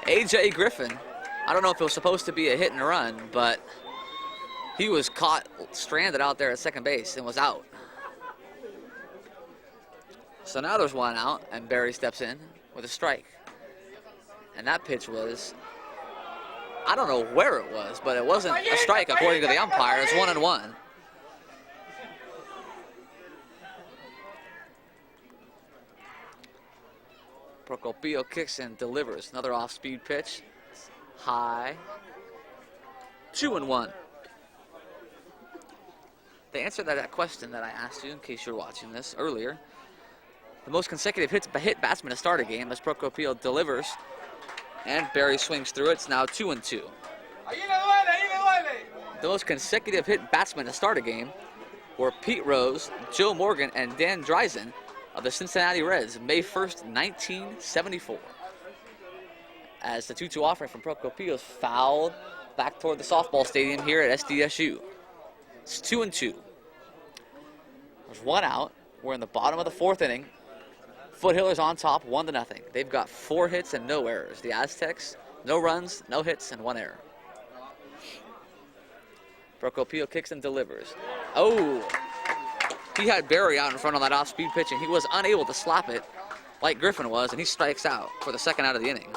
A.J. Griffin, I don't know if it was supposed to be a hit and run, but he was caught stranded out there at second base and was out. So now there's one out, and Berry steps in with a strike. And that pitch was, I don't know where it was, but it wasn't a strike according to the umpire. It's 1-1. Procopio kicks and delivers. Another off-speed pitch. High. 2-1. The answer to that question that I asked you, in case you're watching this earlier, the most consecutive hit batsman to start a game as Procopio delivers, and Berry swings through it. It's now 2-2. The most consecutive hit batsmen to start a game were Pete Rose, Joe Morgan, and Dan Dreisen of the Cincinnati Reds, May 1st, 1974. As the 2-2 offering from Procopio is fouled back toward the softball stadium here at SDSU. It's 2-2. There's one out. We're in the bottom of the 4th inning. Foothillers on top, 1-0. They've got 4 hits and no errors. The Aztecs, no runs, no hits, and 1 error. Procopio kicks and delivers. Oh! He had Berry out in front on that off-speed pitch, and he was unable to slap it like Griffin was, and he strikes out for the second out of the inning.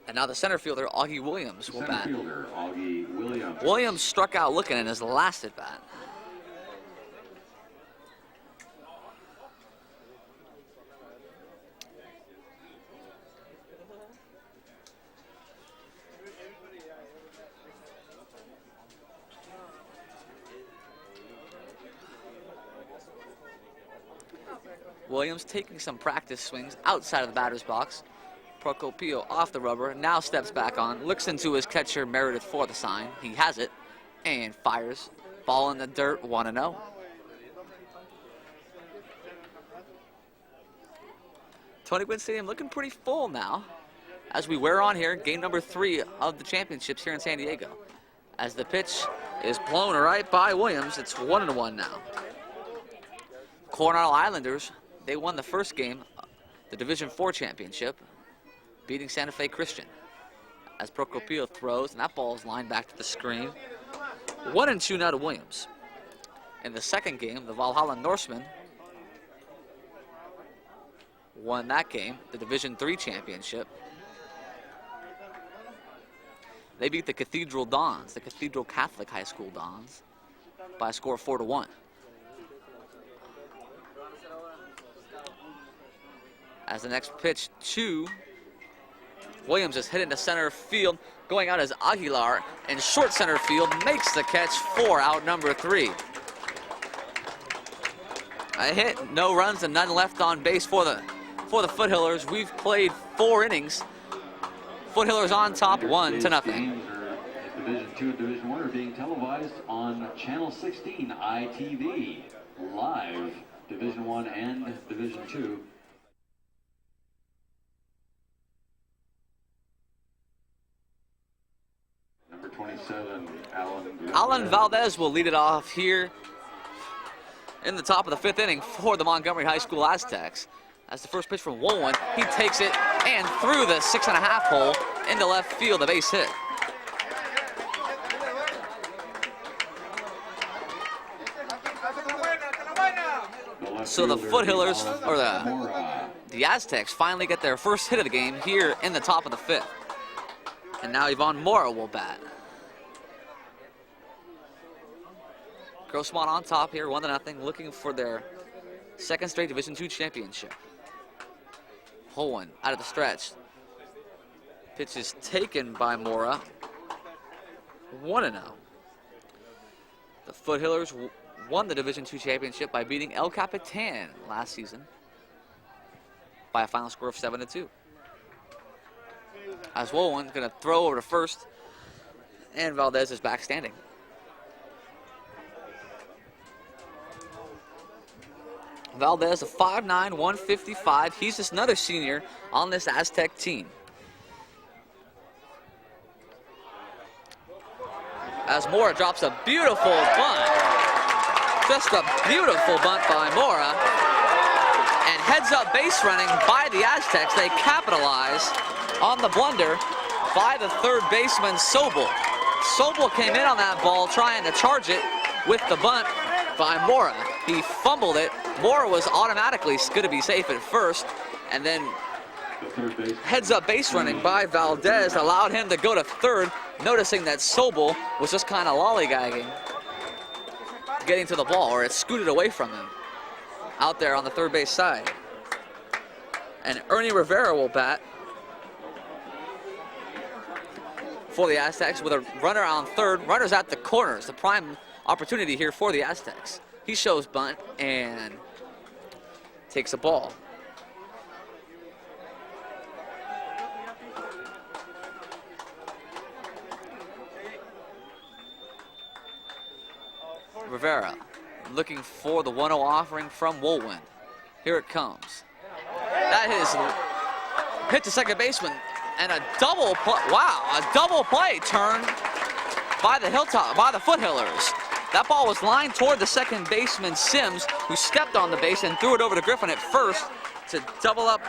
And now the center fielder, Augie Williams, will bat. Center fielder, Augie Williams. Williams struck out looking in his last at bat. Williams taking some practice swings outside of the batter's box. Procopio off the rubber, now steps back on, looks into his catcher Meredith for the sign. He has it, and fires Ball in the dirt, 1-0. Tony Gwynn Stadium looking pretty full now as we wear on here game number 3 of the championships here in San Diego. As the pitch is blown right by Williams, it's 1-1 now. Coronado Islanders, they won the first game, the Division IV championship, beating Santa Fe Christian. As Procopio throws, and that ball is lined back to the screen. 1-2 now to Williams. In the second game, the Valhalla Norsemen won that game, the Division III championship. They beat the Cathedral Dons, the Cathedral Catholic High School Dons, by a score of 4-1. As the next pitch to Williams is hit into center field. Going out as Aguilar in short center field makes the catch for out number 3. A hit, no runs, and none left on base for the Foothillers. We've played 4 innings. Foothillers on top, 1-0. Division II and Division I are being televised on Channel 16 ITV. Live, Division I and Division II. Number 27, Alan Valdez will lead it off here in the top of the 5th inning for the Montgomery High School Aztecs. As the first pitch from Wolin, he takes it and through the 6.5 hole into left field, a base hit. So the Foothillers, or the Aztecs, finally get their first hit of the game here in the top of the 5th. And now Yvonne Mora will bat. Grossmont on top here, 1-0, looking for their second straight Division II championship. Hohen out of the stretch. Pitch is taken by Mora. 1-0. The Foothillers won the Division II championship by beating El Capitan last season by a final score of 7-2. As Wolin going to throw over to first, and Valdez is back standing. Valdez, a 5'9", 155. He's just another senior on this Aztec team. As Mora drops a beautiful bunt. Just a beautiful bunt by Mora. And heads up base running by the Aztecs. They capitalize on the blunder by the third baseman, Sobel. Sobel came in on that ball trying to charge it with the bunt by Mora. He fumbled it. Mora was automatically going to be safe at first, and then heads up base running by Valdez allowed him to go to third, noticing that Sobel was just kind of lollygagging, getting to the ball, or it scooted away from him out there on the third base side. And Ernie Rivera will bat for the Aztecs with a runner on third. Runners at the corners, the prime opportunity here for the Aztecs. He shows bunt and takes a ball. Rivera looking for the 1-0 offering from Woolwind. Here it comes. That is hit to second baseman, and a double play. Wow, a double play turn by the Foothillers. That ball was lined toward the second baseman, Sims, who stepped on the base and threw it over to Griffin at first to double up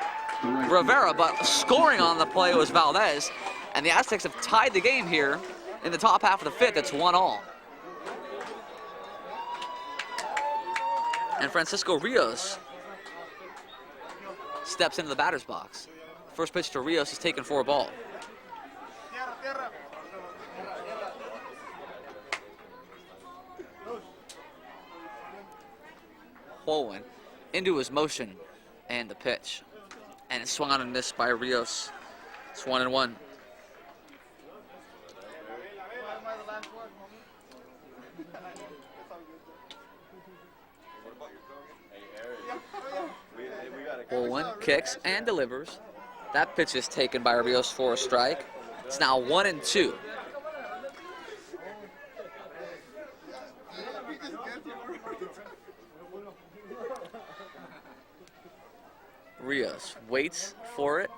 Rivera, but scoring on the play was Valdez, and the Aztecs have tied the game here in the top half of the 5th. It's 1-1. And Francisco Rios steps into the batter's box. First pitch to Rios is taken for a ball. Holwyn into his motion and the pitch. And it's swung on and missed by Rios. It's 1-1. Holwyn kicks and delivers. That pitch is taken by Rios for a strike. It's now 1-2. Rios waits for it,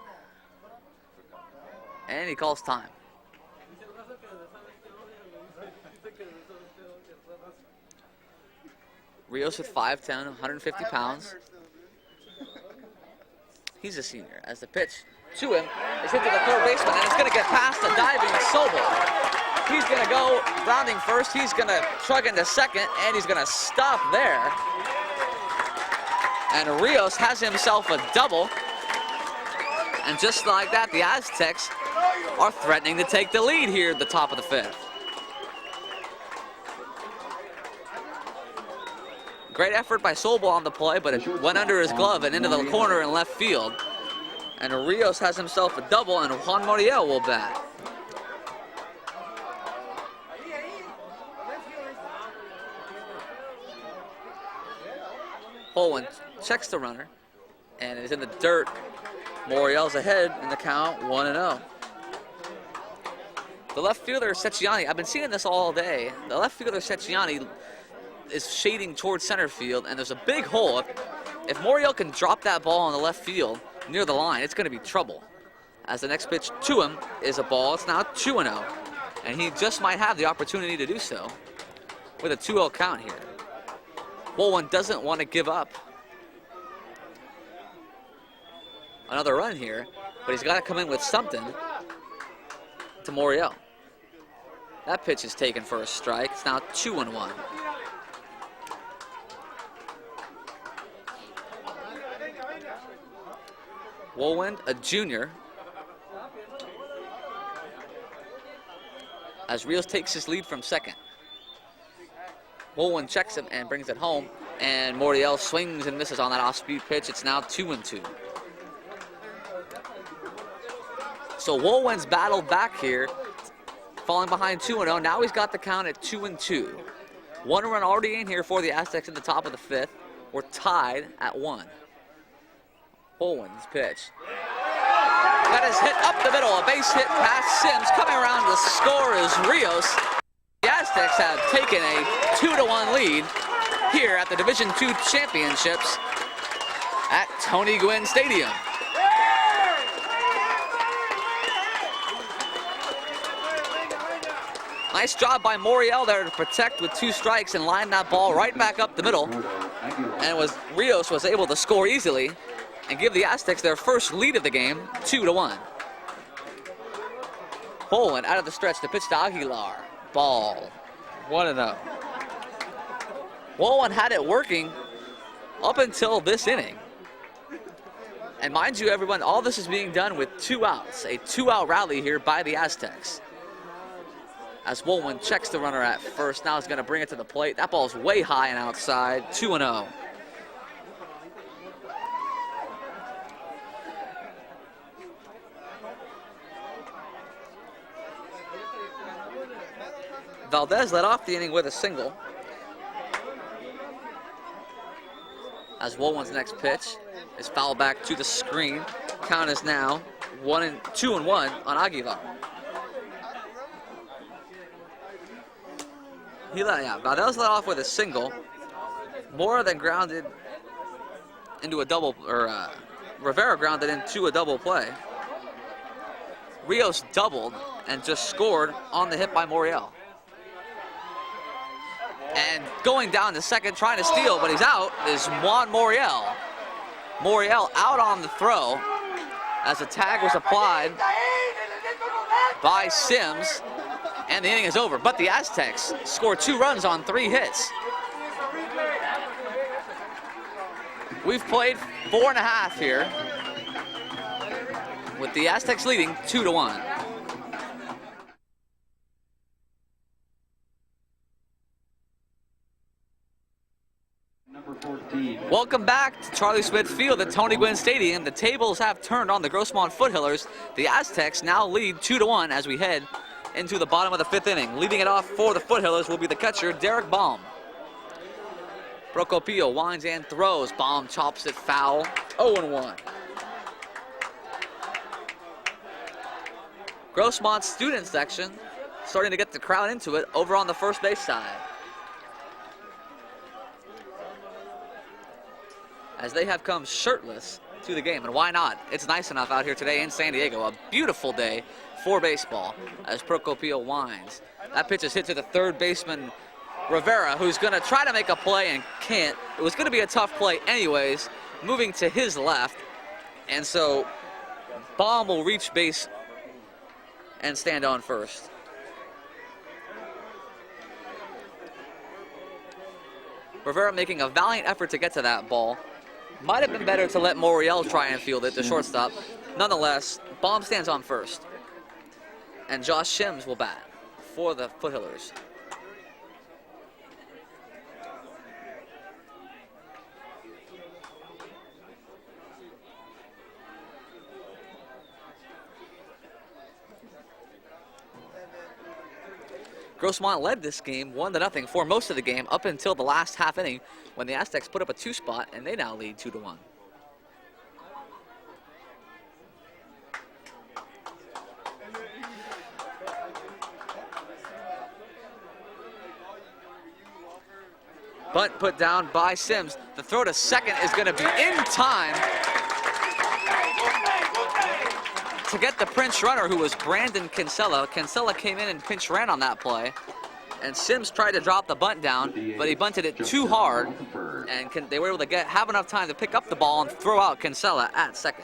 and he calls time. Rios with 5'10", 150 pounds. He's a senior. As the pitch to him is hit to the third baseman, and it's going to get past the diving Sobel. He's going to go rounding first. He's going to shrug into second, and he's going to stop there. And Rios has himself a double. And just like that, the Aztecs are threatening to take the lead here at the top of the fifth. Great effort by Sobel on the play, but it went under his glove and into the corner in left field. And Rios has himself a double, and Juan Moriel will bat. Holwyn checks the runner and is in the dirt. Moriel's ahead in the count, 1-0. The left fielder, Secchiani, I've been seeing this all day. The left fielder, Secchiani, is shading towards center field, and there's a big hole. If Moriel can drop that ball on the left field near the line, it's going to be trouble. As the next pitch to him is a ball, it's now 2-0. And he just might have the opportunity to do so with a 2-0 count here. Holwyn doesn't want to give up another run here, but he's got to come in with something to Moriel. That pitch is taken for a strike. It's now 2-1. Woolwind, a junior, as Rios takes his lead from second. Woolwind checks him and brings it home, and Moriel swings and misses on that off-speed pitch. It's now 2-2. So Woolwind's battled back here, falling behind 2-0. Now he's got the count at 2-2. One run already in here for the Aztecs at the top of the fifth. We're tied at 1. Holwyn's pitch. That is hit up the middle, a base hit past Sims. Coming around to score is Rios. The Aztecs have taken a 2-1 lead here at the Division II Championships at Tony Gwynn Stadium. Nice job by Moriel there to protect with 2 strikes and line that ball right back up the middle. And Rios was able to score easily and give the Aztecs their first lead of the game, 2-1. Holwyn out of the stretch, the pitch to Aguilar. Ball, 1-0. Holwyn had it working up until this inning. And mind you, everyone, all this is being done with 2 outs. A 2-out rally here by the Aztecs. As Holwyn checks the runner at first, now he's going to bring it to the plate. That ball's way high and outside, 2-0. Valdez led off the inning with a single. As Holwyn's next pitch is fouled back to the screen. Count is now 2-1 on Aguilar. Valdez led off with a single. More than grounded into a double, Rivera grounded into a double play. Rios doubled and just scored on the hit by Moriel. And going down to second, trying to steal, but he's out, is Juan Moriel. Moriel out on the throw as the tag was applied by Sims, and the inning is over. But the Aztecs scored 2 runs on 3 hits. We've played 4.5 here, with the Aztecs leading 2-1. Welcome back to Charlie Smith Field at Tony Gwynn Stadium. The tables have turned on the Grossmont Foothillers. The Aztecs now lead 2-1 as we head into the bottom of the 5th inning. Leading it off for the Foothillers will be the catcher, Derek Baum. Procopio winds and throws. Baum chops it foul, 0-1. Grossmont student section starting to get the crowd into it over on the first base side, as they have come shirtless to the game, and why not? It's nice enough out here today in San Diego. A beautiful day for baseball as Procopio winds. That pitch is hit to the third baseman, Rivera, who's going to try to make a play and can't. It was going to be a tough play anyways, moving to his left, and so Baum will reach base and stand on first. Rivera making a valiant effort to get to that ball. Might have been better to let Moriel try and field it, the shortstop. Nonetheless, Baum stands on first. And Josh Shims will bat for the Foothillers. Grossmont led this game 1-0 for most of the game up until the last half inning when the Aztecs put up a 2-spot, and they now lead 2-1. Bunt put down by Sims. The throw to second is going to be in time to get the pinch runner, who was Brandon Kinsella. Kinsella came in and pinch ran on that play, and Sims tried to drop the bunt down, but he bunted it too hard, and they were able to have enough time to pick up the ball and throw out Kinsella at second.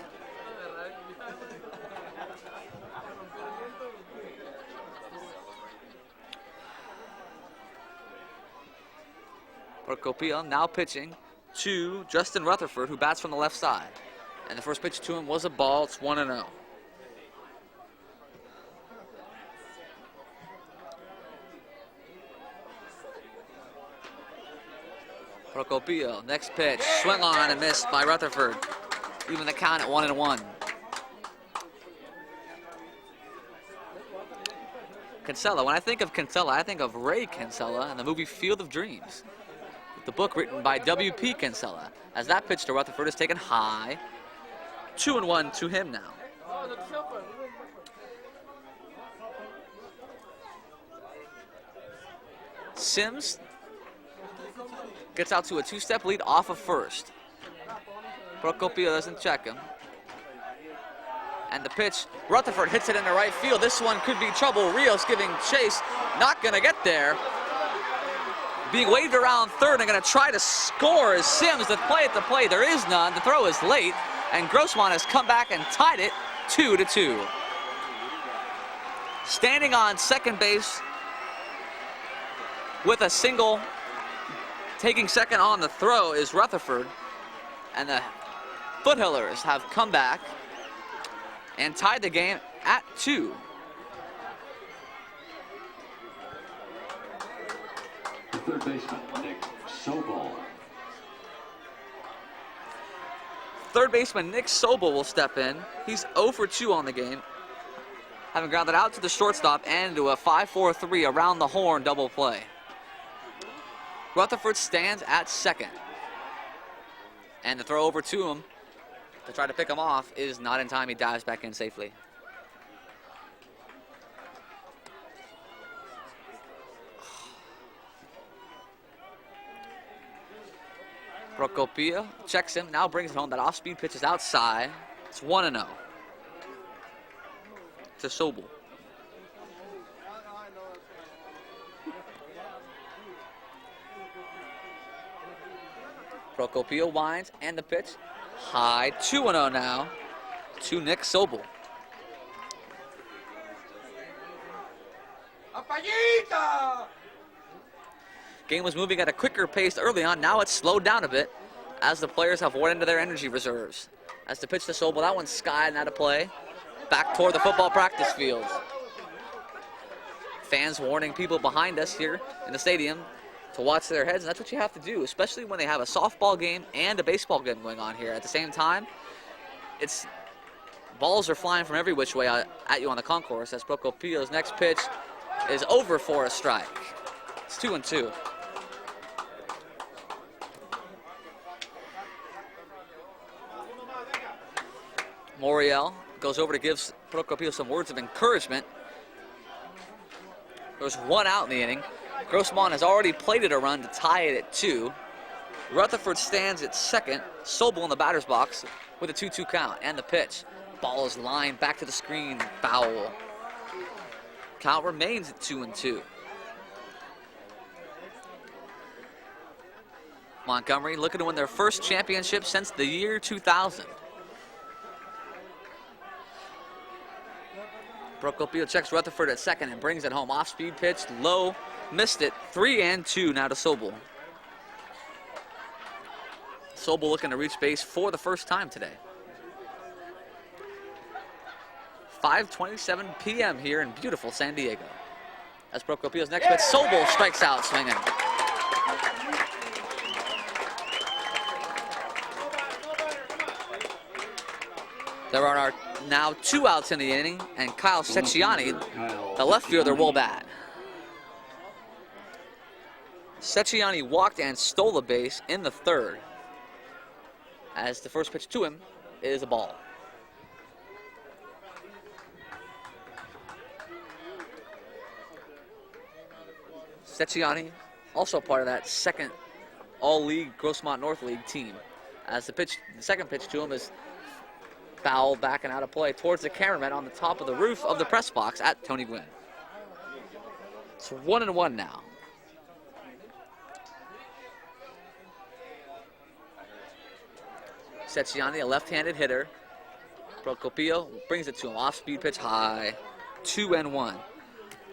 Procopio now pitching to Justin Rutherford, who bats from the left side. And the first pitch to him was a ball. It's 1-0. Procopio, next pitch, swung on and missed by Rutherford. Even the count at 1-1. Kinsella, when I think of Kinsella, I think of Ray Kinsella and the movie Field of Dreams. The book written by W.P. Kinsella. As that pitch to Rutherford is taken high. 2-1 to him now. Sims gets out to a 2-step lead off of first. Procopio doesn't check him. And the pitch, Rutherford hits it into right field. This one could be trouble. Rios giving chase, not gonna get there. Being waved around third and gonna try to score is Sims. The play at the plate, there is none. The throw is late, and Grossmont has come back and tied it 2-2. Standing on second base with a single, taking second on the throw is Rutherford, and the Foothillers have come back and tied the game at 2. Third baseman, Nick Sobel. Third baseman Nick Sobel will step in. He's 0 for 2 on the game, having grounded out to the shortstop and into a 5-4-3 around the horn double play. Rutherford stands at second. And the throw over to him to try to pick him off is not in time. He dives back in safely. Procopio checks him, now brings it home. That off-speed pitch is outside. It's 1-0 to Sobel. Procopio winds, and the pitch high. 2-0 now to Nick Sobel. Game was moving at a quicker pace early on. Now it's slowed down a bit as the players have worn into their energy reserves. As the pitch to Sobel, that one's skied and out of play. Back toward the football practice field. Fans warning people behind us here in the stadium to watch their heads, and that's what you have to do, especially when they have a softball game and a baseball game going on here at the same time. Balls are flying from every which way at you on the concourse as Procopio's next pitch is over for a strike. It's 2-2. Moriel goes over to give Procopio some words of encouragement. There's one out in the inning. Grossmont has already plated a run to tie it at 2 Rutherford stands at second. Sobel in the batter's box with a 2-2 count. And the pitch. Ball is lined back to the screen. Foul. Count remains at 2-2. Montgomery looking to win their first championship since the year 2000. Procopio checks Rutherford at second and brings it home. Off-speed pitch, low, missed it. 3-2 now to Sobel. Sobel looking to reach base for the first time today. 5:27 p.m. here in beautiful San Diego. As Procopio's next pitch, Sobel strikes out swinging. There are now 2 outs in the inning, and Kyle Secchiani, the left fielder, will bat. Secchiani walked and stole a base in the third, as the first pitch to him is a ball. Secchiani, also part of that second all-league Grossmont North League team, as the second pitch to him is foul, back and out of play towards the cameraman on the top of the roof of the press box at Tony Gwynn. It's 1-1 now. Secchiani, a left-handed hitter. Procopio brings it to him. Off-speed pitch high. 2-1.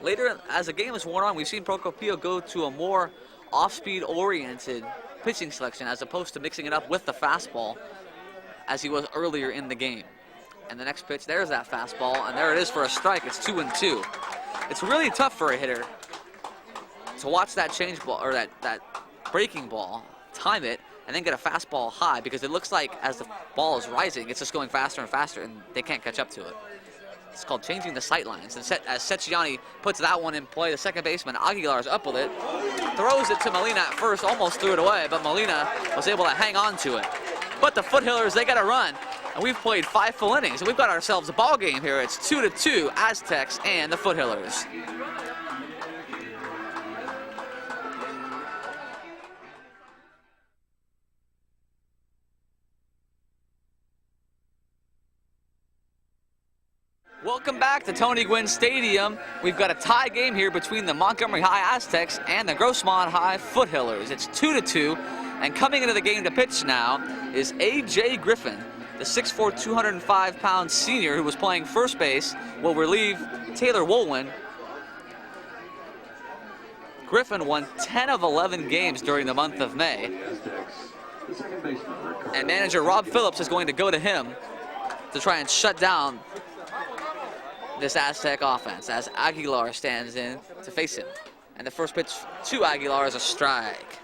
Later, as the game has worn on, we've seen Procopio go to a more off-speed oriented pitching selection as opposed to mixing it up with the fastball as he was earlier in the game. And the next pitch, there's that fastball, and there it is for a strike. It's 2-2. It's really tough for a hitter to watch that change ball, or that breaking ball, time it, and then get a fastball high, because it looks like as the ball is rising, it's just going faster and faster, and they can't catch up to it. It's called changing the sight lines. And as Secchiani puts that one in play, the second baseman, Aguilar's up with it, throws it to Molina at first, almost threw it away, but Molina was able to hang on to it. But the Foothillers, they got to run, and we've played 5 full innings, and we've got ourselves a ball game here. It's 2-2, Aztecs and the Foothillers. Welcome back to Tony Gwynn Stadium. We've got a tie game here between the Montgomery High Aztecs and the Grossmont High Foothillers. It's 2-2, and coming into the game to pitch now is A.J. Griffin, the 6'4", 205-pound senior who was playing first base, will relieve Taylor Wolwin. Griffin won 10 of 11 games during the month of May, and manager Rob Phillips is going to go to him to try and shut down this Aztec offense as Aguilar stands in to face him. And the first pitch to Aguilar is a strike.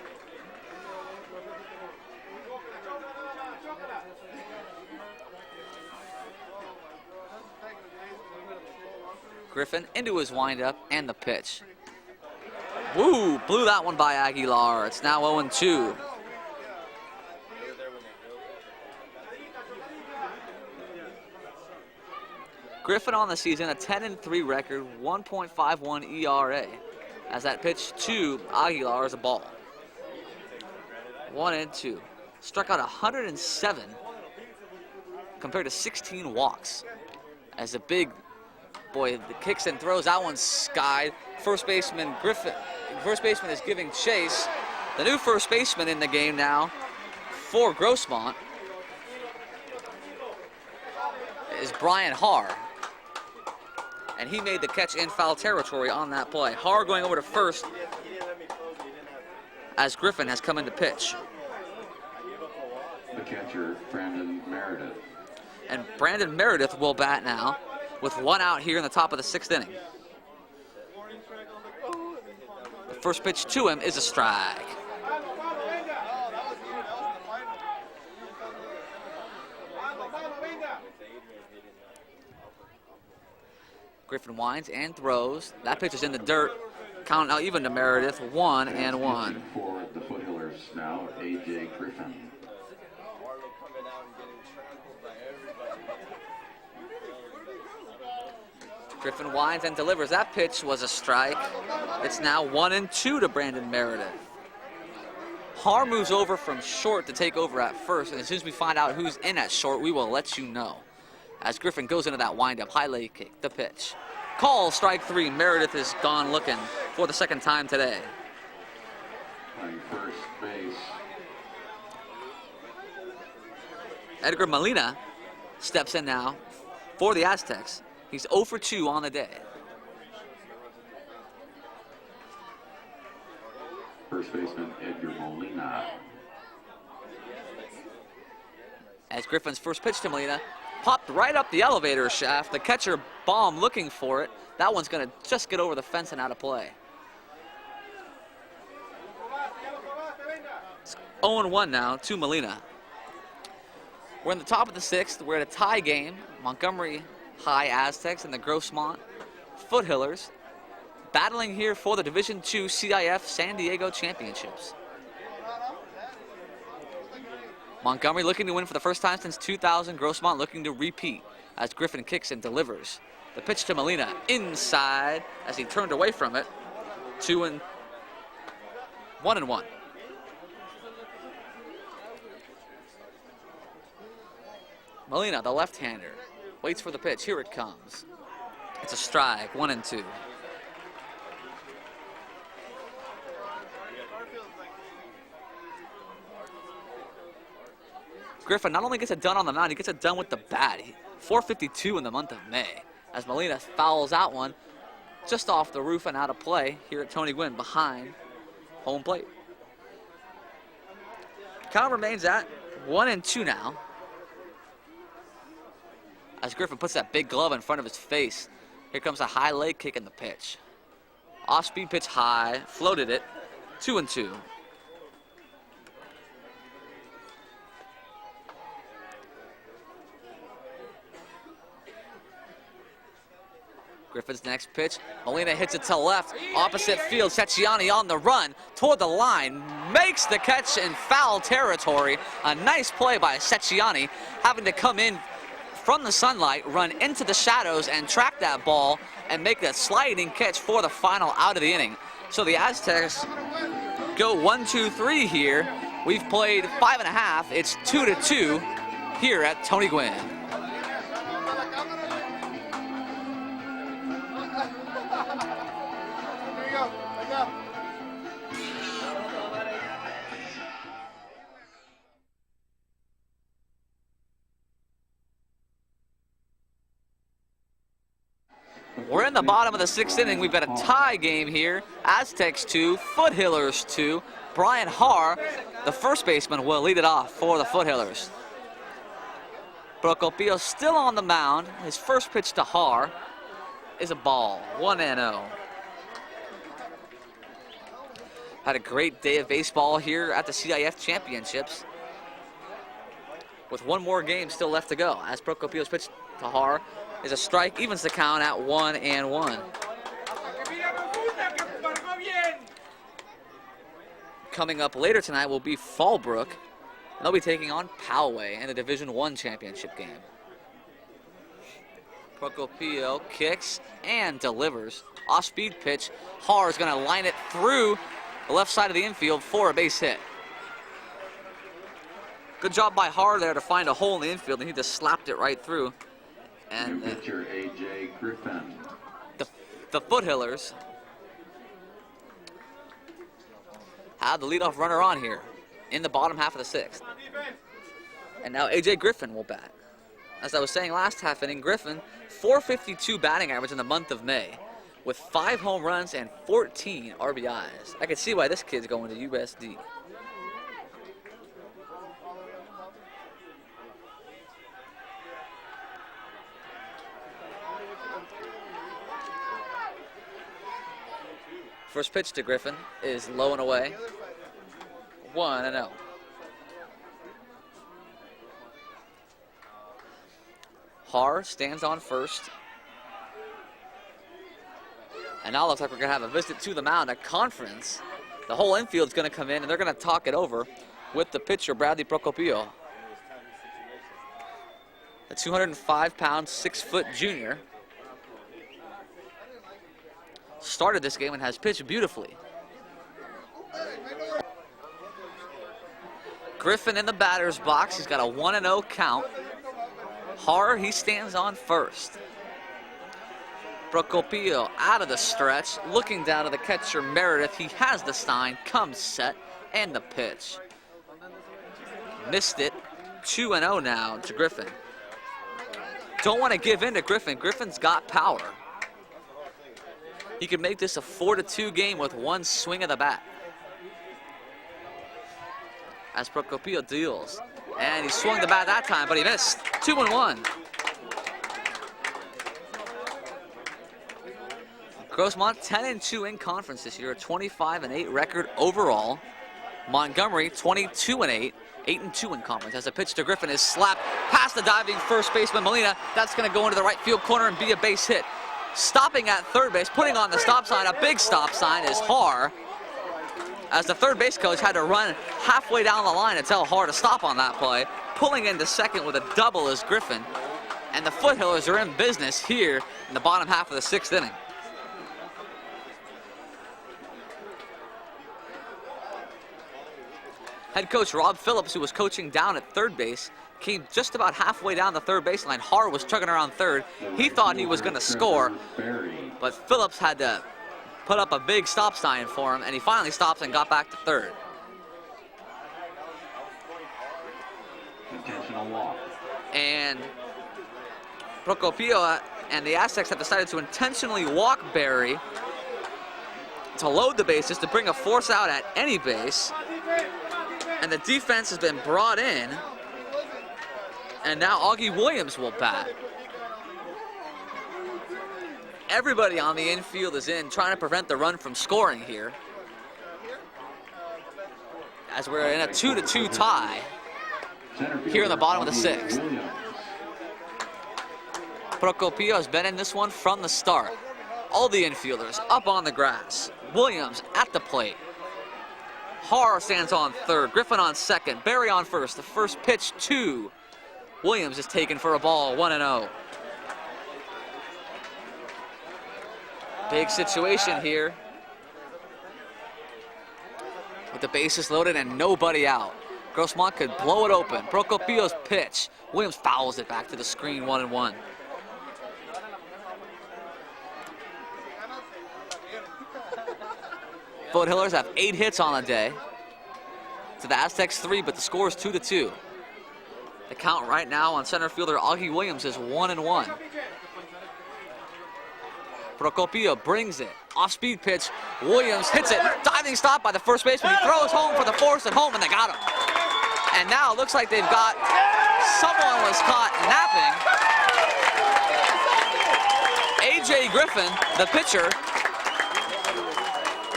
Griffin into his windup and the pitch. Woo, blew that one by Aguilar. It's now 0-2. Griffin on the season, a 10-3 record, 1.51 ERA. As that pitch to Aguilar is a ball. 1-2. Struck out 107 compared to 16 walks. As the big boy kicks and throws, that one's skied. First baseman is giving chase. The new first baseman in the game now for Grossmont is Brian Haar. And he made the catch in foul territory on that play. Haar going over to first as Griffin has come into pitch. The catcher, Brandon Meredith. And Brandon Meredith will bat now with 1 out here in the top of the 6th inning. The first pitch to him is a strike. Griffin winds and throws. That pitch is in the dirt. Count now even to Meredith, 1-1. For the Foothillers now, A.J. Griffin. Griffin winds and delivers. That pitch was a strike. It's now 1-2 to Brandon Meredith. Har moves over from short to take over at first, and as soon as we find out who's in at short, we will let you know. As Griffin goes into that windup, high leg kick, the pitch. Call, strike 3. Meredith is gone looking for the second time today. Playing first base. Edgar Molina steps in now for the Aztecs. He's 0 for 2 on the day. First baseman Edgar Molina. As Griffin's first pitch to Molina popped right up the elevator shaft. The catcher bomb looking for it. That one's going to just get over the fence and out of play. It's 0-1 now to Molina. We're in the top of the 6th. We're at a tie game. Montgomery High Aztecs and the Grossmont Foothillers battling here for the Division II CIF San Diego Championships. Montgomery looking to win for the first time since 2000. Grossmont looking to repeat as Griffin kicks and delivers. The pitch to Molina inside as he turned away from it. 1-1. Molina, the left-hander, waits for the pitch. Here it comes. It's a strike, 1-2. Griffin not only gets it done on the mound, he gets it done with the bat. 452 in the month of May as Molina fouls out one just off the roof and out of play here at Tony Gwynn behind home plate. Count remains at 1-2 now as Griffin puts that big glove in front of his face. Here comes a high leg kick in the pitch. Off-speed pitch high, floated it, 2-2. Griffin's next pitch, Molina hits it to left, opposite field. Cecchiani on the run toward the line, makes the catch in foul territory. A nice play by Cecchiani, having to come in from the sunlight, run into the shadows and track that ball and make a sliding catch for the final out of the inning. So the Aztecs go 1-2-3 here. We've played 5.5. It's 2-2 here at Tony Gwynn. We're in the bottom of the 6th inning. We've got a tie game here. Aztecs 2, Foothillers 2. Brian Har, the first baseman, will lead it off for the Foothillers. Procopio still on the mound. His first pitch to Har is a ball, 1-0. Had a great day of baseball here at the CIF Championships, with one more game still left to go. As Procopio's pitch to Har is a strike, evens the count at 1-1. Coming up later tonight will be Fallbrook. They'll be taking on Poway in the Division I championship game. Procopio kicks and delivers. Off-speed pitch. Har is going to line it through the left side of the infield for a base hit. Good job by Har there to find a hole in the infield, and he just slapped it right through. And new pitcher A.J. Griffin. The Foothillers have the leadoff runner on here in the bottom half of the 6th. And now A.J. Griffin will bat. As I was saying last half inning, Griffin, 452 batting average in the month of May with 5 home runs and 14 RBIs. I can see why this kid's going to USD. First pitch to Griffin is low and away. 1-0. Har stands on first. And now it looks like we're going to have a visit to the mound, a conference. The whole infield's going to come in, and they're going to talk it over with the pitcher, Bradley Procopio. The 205-pound, 6-foot junior started this game and has pitched beautifully. Griffin in the batter's box. He's got a 1-0 count. Harr, he stands on first. Procopio out of the stretch, looking down to the catcher Meredith. He has the sign, comes set, and the pitch. Missed it. 2-0 now to Griffin. Don't want to give in to Griffin. Griffin's got power. He could make this a 4-2 game with one swing of the bat. As Procopio deals. And he swung the bat that time, but he missed. 2-1. Grossmont 10-2 in conference this year, a 25-8 record overall. Montgomery 22-8, 8-2 in conference. As a pitch to Griffin is slapped past the diving first baseman Molina. That's going to go into the right field corner and be a base hit. Stopping at third base, putting on the stop sign, a big stop sign, is Harr. As the third base coach had to run halfway down the line to tell Harr to stop on that play. Pulling into second with a double is Griffin. And the Foothillers are in business here in the bottom half of the sixth inning. Head coach Rob Phillips, who was coaching down at third base, came just about halfway down the third baseline. Harr was chugging around third. He thought he was going to score, but Phillips had to put up a big stop sign for him, and he finally stops and got back to third. Intentional walk. And Procopio and the Aztecs have decided to intentionally walk Barry to load the bases to bring a force out at any base. And the defense has been brought in. And now Augie Williams will bat. Everybody on the infield is in, trying to prevent the run from scoring here. As we're in a 2-2 tie here in the bottom of the sixth. Procopio has been in this one from the start. All the infielders up on the grass. Williams at the plate. Harr stands on third, Griffin on second, Barry on first. The first pitch to Williams is taken for a ball, 1-0. Big situation here with the bases loaded and nobody out. Grossmont could blow it open. Procopio's pitch. Williams fouls it back to the screen, 1-1. Foothillers have 8 hits on the day. To the Aztecs 3, but the score is 2-2. The count right now on center fielder Augie Williams is 1-1. Procopio brings it. Off-speed pitch. Williams hits it. Diving stop by the first baseman. He throws home for the force at home, and they got him. And now it looks like they've got someone was caught napping. A.J. Griffin, the pitcher,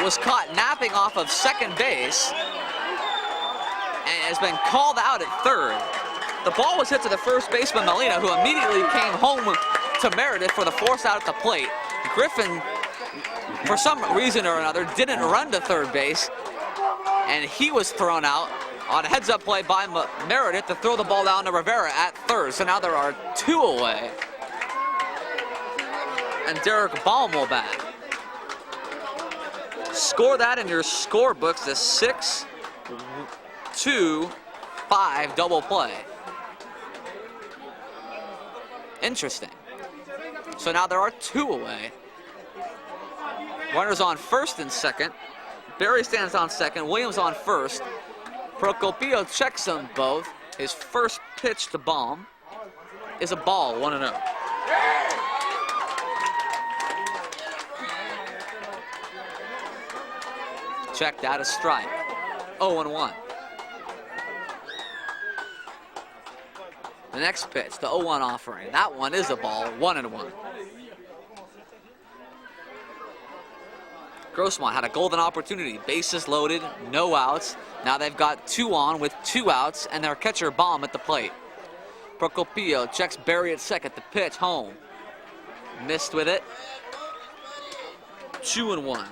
was caught napping off of second base and has been called out at third. The ball was hit to the first baseman Molina, who immediately came home to Meredith for the force out at the plate. Griffin, for some reason or another, didn't run to third base, and he was thrown out on a heads-up play by Meredith to throw the ball down to Rivera at third. So now there are 2 away. And Derek Baum will bat. Score that in your scorebooks, the 6-2-5 double play. Interesting. So now there are 2 away. Runners on first and second. Barry stands on second, Williams on first. Procopio checks them both. His first pitch to Baum is a ball, 1-0. Checked out a strike, 0-1. The next pitch, the 0-1 offering. That one is a ball, 1-1. Grossmont had a golden opportunity. Bases loaded, no outs. Now they've got 2 on with 2 outs, and their catcher Baum at the plate. Procopio checks Barry at second. The pitch, home. Missed with it. 2-1.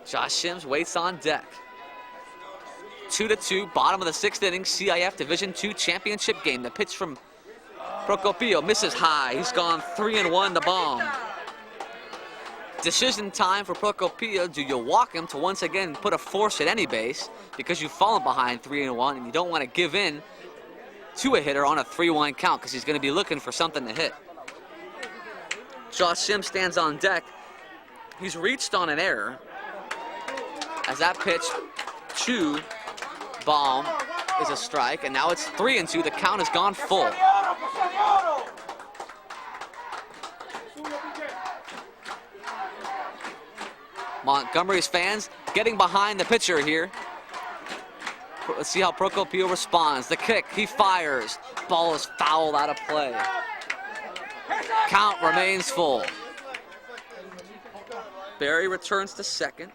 Josh Sims waits on deck. 2-2, bottom of the 6th inning, CIF Division II championship game. The pitch from Procopio misses high. He's gone 3-1 to Baum. Decision time for Procopio. Do you walk him to once again put a force at any base because you've fallen behind 3-1 and you don't want to give in to a hitter on a 3-1 count because he's going to be looking for something to hit. Josh Sims stands on deck. He's reached on an error as that pitch to Baum is a strike, and now it's 3-2. The count has gone full. Montgomery's fans getting behind the pitcher here. Let's see how Procopio responds. The kick, he fires. Ball is fouled out of play. Count remains full. Barry returns to second.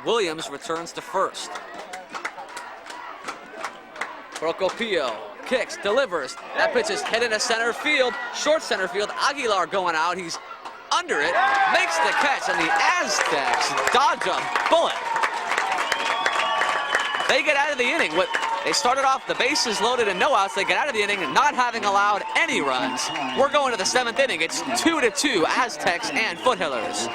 Williams returns to first. Procopio kicks, delivers. That pitch is hit into center field, short center field. Aguilar going out. He's under it, makes the catch, and the Aztecs dodge a bullet. They get out of the inning. They started off the bases loaded and no outs. They get out of the inning not having allowed any runs. We're going to the 7th inning. It's 2-2, Aztecs and Foothillers.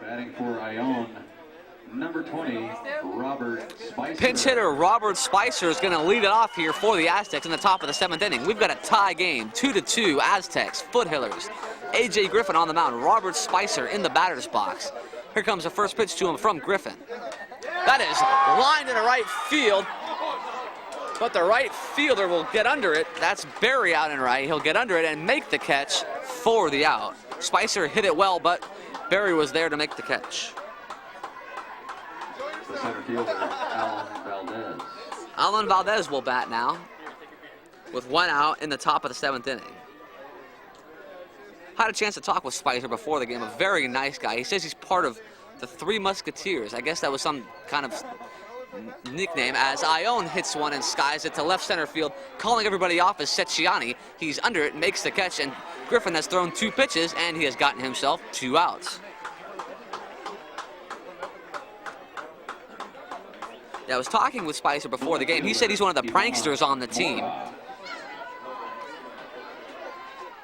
Batting for Ione, number 20, Robert Spicer. Pinch hitter Robert Spicer is going to lead it off here for the Aztecs in the top of the 7th inning. We've got a tie game, 2-2, Aztecs, Foothillers. A.J. Griffin on the mound, Robert Spicer in the batter's box. Here comes the first pitch to him from Griffin. That is lined into right field, but the right fielder will get under it. That's Barry out in right. He'll get under it and make the catch for the out. Spicer hit it well, but Barry was there to make the catch. The center fielder, Alan Valdez. Alan Valdez will bat now with one out in the top of the 7th inning. Had a chance to talk with Spicer before the game. A very nice guy. He says he's part of the Three Musketeers. I guess that was some kind of nickname, as Ione hits one and skies it to left center field, calling everybody off as Secchiani. He's under it, makes the catch, and Griffin has thrown 2 pitches, and he has gotten himself 2 outs. I was talking with Spicer before the game. He said he's one of the pranksters on the team.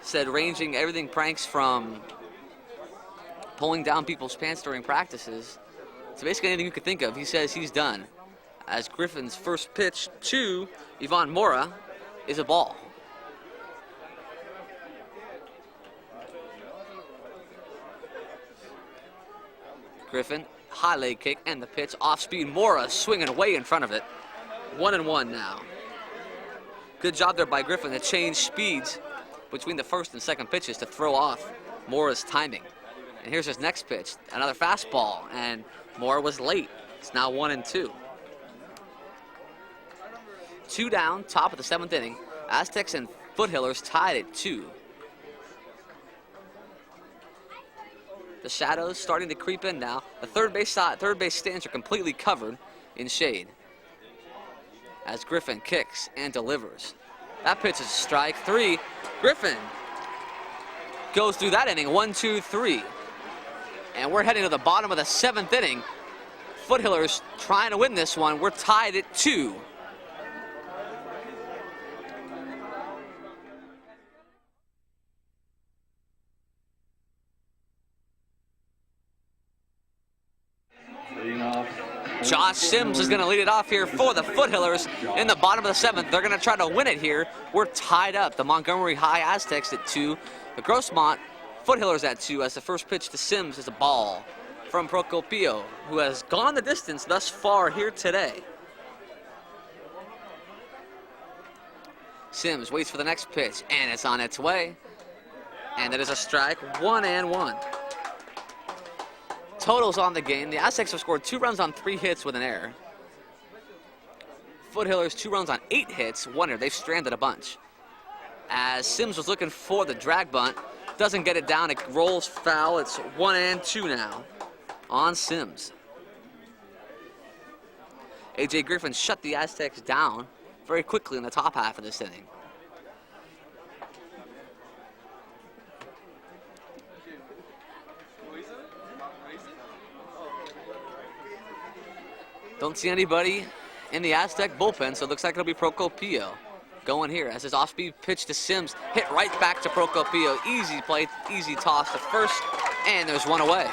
Said ranging everything pranks from pulling down people's pants during practices to basically anything you could think of. He says he's done. As Griffin's first pitch to Ivan Mora is a ball. Griffin, high leg kick, and the pitch off speed. Mora swinging way in front of it. 1-1 now. Good job there by Griffin to change speeds between the first and second pitches to throw off Mora's timing. And here's his next pitch, another fastball, and Mora was late. It's now 1-2. 2 down, top of the 7th inning. Aztecs and Foothillers tied at 2. The shadows starting to creep in now. The third base stands are completely covered in shade. As Griffin kicks and delivers. That pitch is strike 3. Griffin goes through that inning, 1-2-3. And we're heading to the bottom of the 7th inning. Foothillers trying to win this one. We're tied at 2. Josh Sims is going to lead it off here for the Foothillers in the bottom of the 7th. They're going to try to win it here. We're tied up. The Montgomery High Aztecs at 2. The Grossmont Foothillers at 2 as the first pitch to Sims is a ball from Procopio, who has gone the distance thus far here today. Sims waits for the next pitch, and it's on its way. And it is a strike, 1-1. Totals on the game. The Aztecs have scored 2 runs on 3 hits with an error. Foothillers 2 runs on 8 hits, 1 error. They've stranded a bunch. As Sims was looking for the drag bunt, doesn't get it down. It rolls foul. It's 1-2 now on Sims. A.J. Griffin shut the Aztecs down very quickly in the top half of this inning. Don't see anybody in the Aztec bullpen, so it looks like it'll be Procopio going here as his off-speed pitch to Sims hit right back to Procopio. Easy play, easy toss to first, and there's one away.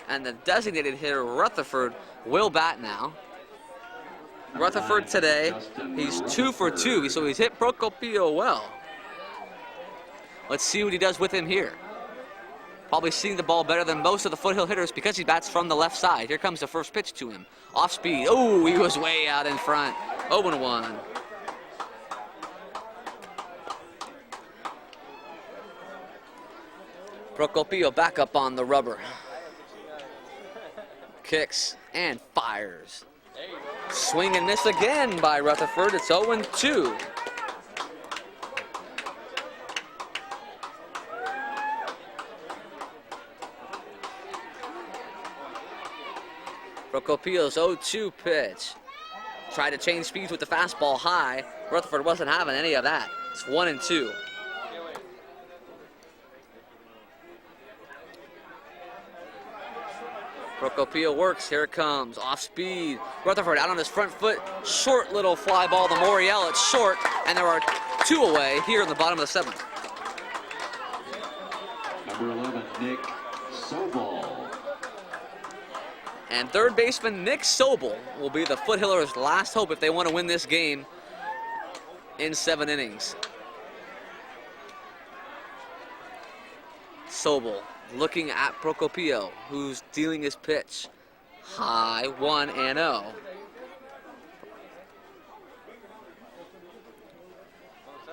And the designated hitter, Rutherford, will bat now. Rutherford today, he's 2 for 2, so he's hit Procopio well. Let's see what he does with him here. Probably seeing the ball better than most of the foothill hitters because he bats from the left side. Here comes the first pitch to him. Off speed. Oh, he was way out in front. 0-1. Procopio back up on the rubber. Kicks and fires. Swing and miss again by Rutherford. It's 0-2. Procopio's 0-2 pitch. Tried to change speeds with the fastball high. Rutherford wasn't having any of that. It's 1-2. Procopio works. Here it comes. Off speed. Rutherford out on his front foot. Short little fly ball to Moriel. It's short, and there are 2 away here in the bottom of the 7th. Number 11, Nick Sobel. And third baseman Nick Sobel will be the Foothillers' last hope if they want to win this game in 7 innings. Sobel looking at Procopio, who's dealing his pitch. High, 1-0.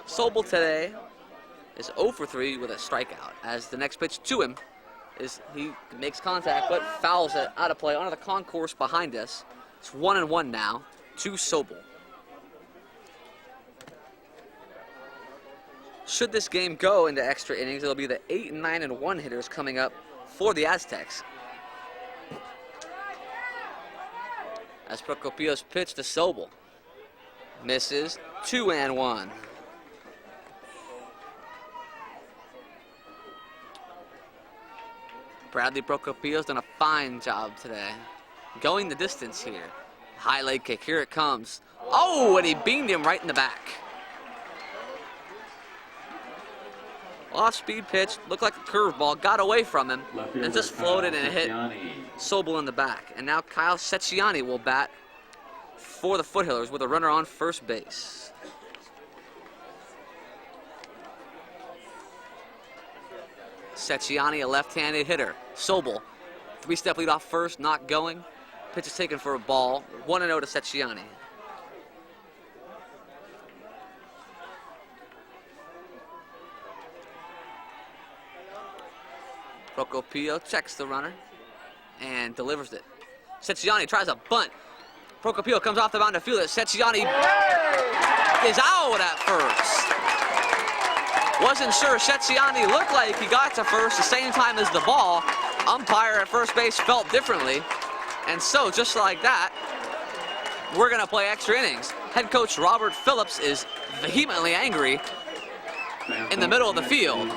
Sobel today is 0 for 3 with a strikeout, as the next pitch to him is he makes contact but fouls it out of play onto the concourse behind us. It's 1-1 now to Sobel. Should this game go into extra innings, it'll be the 8, 9, and 1 hitters coming up for the Aztecs. As Procopio's pitch to Sobel misses, 2-1. Bradley Procopio's done a fine job today. Going the distance here. High leg kick, here it comes. Oh, and he beamed him right in the back. Off-speed pitch, looked like a curveball, got away from him, and just floated and hit Sobel in the back. And now Kyle Secchiani will bat for the Foothillers with a runner on first base. Secchiani, a left-handed hitter. Sobel, 3-step lead off first, not going. Pitch is taken for a ball. 1-0 to Secchiani. Procopio checks the runner and delivers it. Secchiani tries a bunt. Procopio comes off the mound to field it. Secchiani is out at first. Wasn't sure. Secchiani looked like he got to first the same time as the ball. Umpire at first base felt differently. And so, just like that, we're going to play extra innings. Head coach Robert Phillips is vehemently angry in the middle of the field.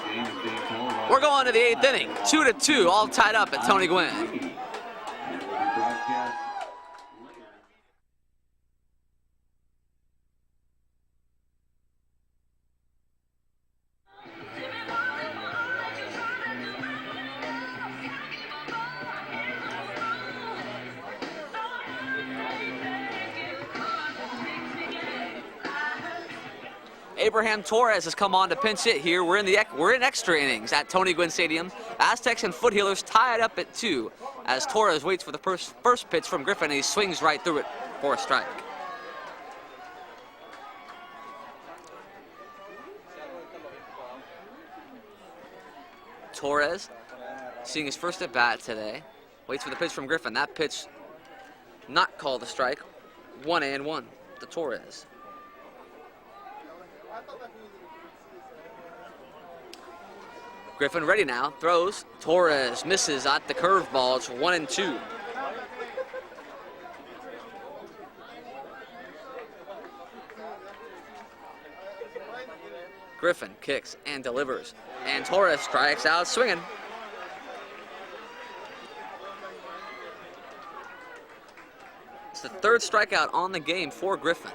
We're going to the 8th inning. 2-2, all tied up at Tony Gwynn. Abraham Torres has come on to pinch hit here. We're in extra innings at Tony Gwynn Stadium. Aztecs and Foothillers tied up at 2 as Torres waits for the first pitch from Griffin, and he swings right through it for a strike. Torres seeing his first at bat today. Waits for the pitch from Griffin. That pitch not called a strike. 1-1 to Torres. Griffin ready now, throws. Torres misses at the curveball. It's 1-2. Griffin kicks and delivers. And Torres strikes out swinging. It's the third strikeout on the game for Griffin.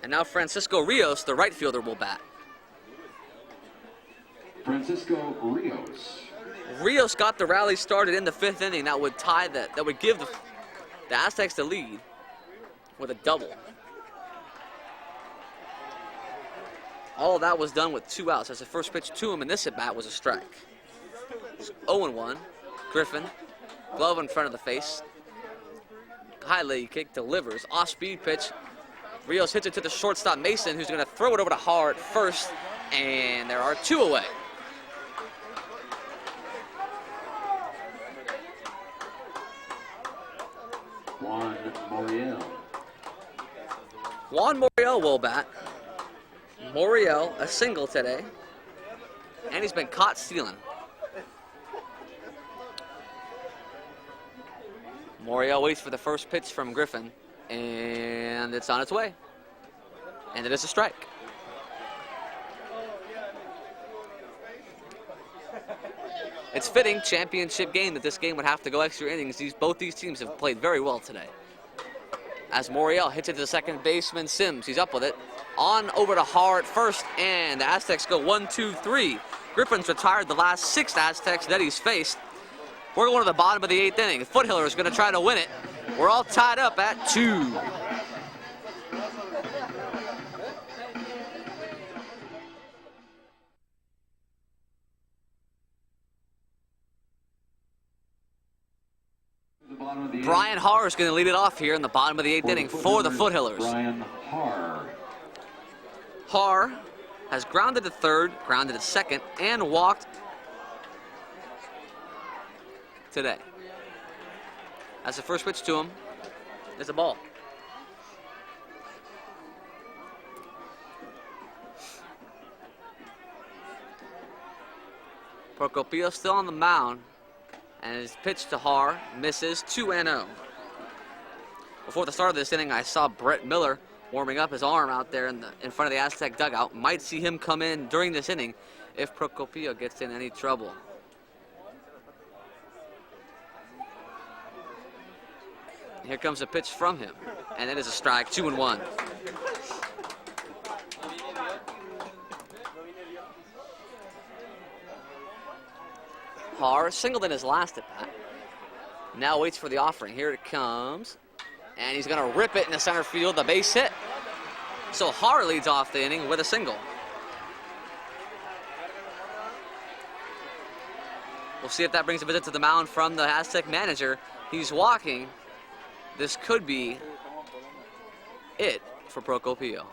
And now Francisco Rios, the right fielder, will bat. Francisco Rios. Rios got the rally started in the 5th inning. That would tie that would give the Aztecs the lead with a double. All of that was done with 2 outs as the first pitch to him in this at-bat was a strike. It's 0-1. Griffin, glove in front of the face. High leg kick, delivers. Off-speed pitch. Rios hits it to the shortstop Mason, who's going to throw it over to Har at first, and there are 2 away. Juan Moriel. Juan Moriel will bat. Moriel, a single today, and he's been caught stealing. Moriel waits for the first pitch from Griffin, and it's on its way. And it is a strike. It's fitting, championship game, that this game would have to go extra innings. Both these teams have played very well today. As Moriel hits it to the second baseman, Sims, he's up with it. On over to Har at first, and the Aztecs go 1-2-3. Griffin's retired the last 6 Aztecs that he's faced. We're going to the bottom of the 8th inning. The Foothiller is going to try to win it. We're all tied up at 2. Brian Har is going to lead it off here in the bottom of the 8th inning for the Foothillers. Brian Har. Har has grounded to third, grounded to second, and walked today. As the first pitch to him is a ball. Procopio still on the mound, and his pitch to Har misses, 2-0. Before the start of this inning, I saw Brett Miller warming up his arm out there in front of the Aztec dugout. Might see him come in during this inning if Procopio gets in any trouble. Here comes a pitch from him, and it is a strike, 2-1. Har singled in his last at bat. Now waits for the offering. Here it comes. And he's going to rip it into center field, the base hit. So Har leads off the inning with a single. We'll see if that brings a visit to the mound from the Aztec manager. He's walking. This could be it for Procopio.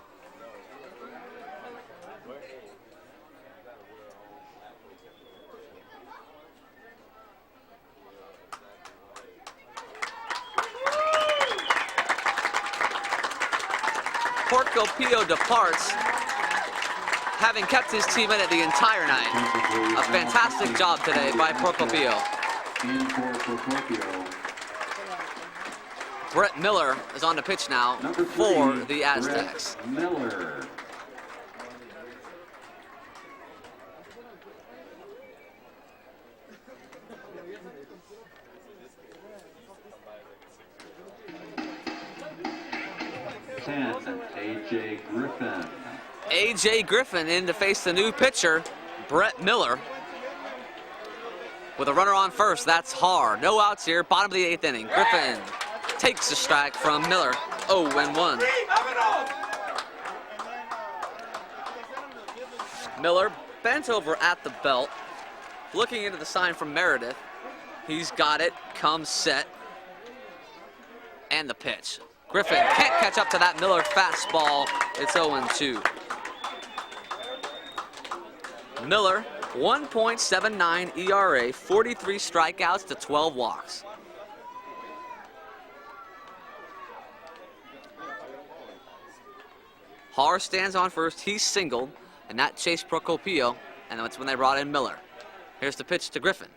Procopio departs, having kept his team in it the entire night. A fantastic job today by Procopio. And for Procopio, Brett Miller is on the pitch now number 3, for the Aztecs. Brett Miller. A.J. Griffin. A.J. Griffin in to face the new pitcher, Brett Miller. With a runner on first, that's Har. No outs here, bottom of the 8th inning. Griffin takes a strike from Miller, 0-1. Miller bent over at the belt, looking into the sign from Meredith. He's got it, comes set, and the pitch. Griffin can't catch up to that Miller fastball. It's 0-2. Miller, 1.79 ERA, 43 strikeouts to 12 walks. Har stands on first. He's singled, and that chased Procopio, and that's when they brought in Miller. Here's the pitch to Griffin.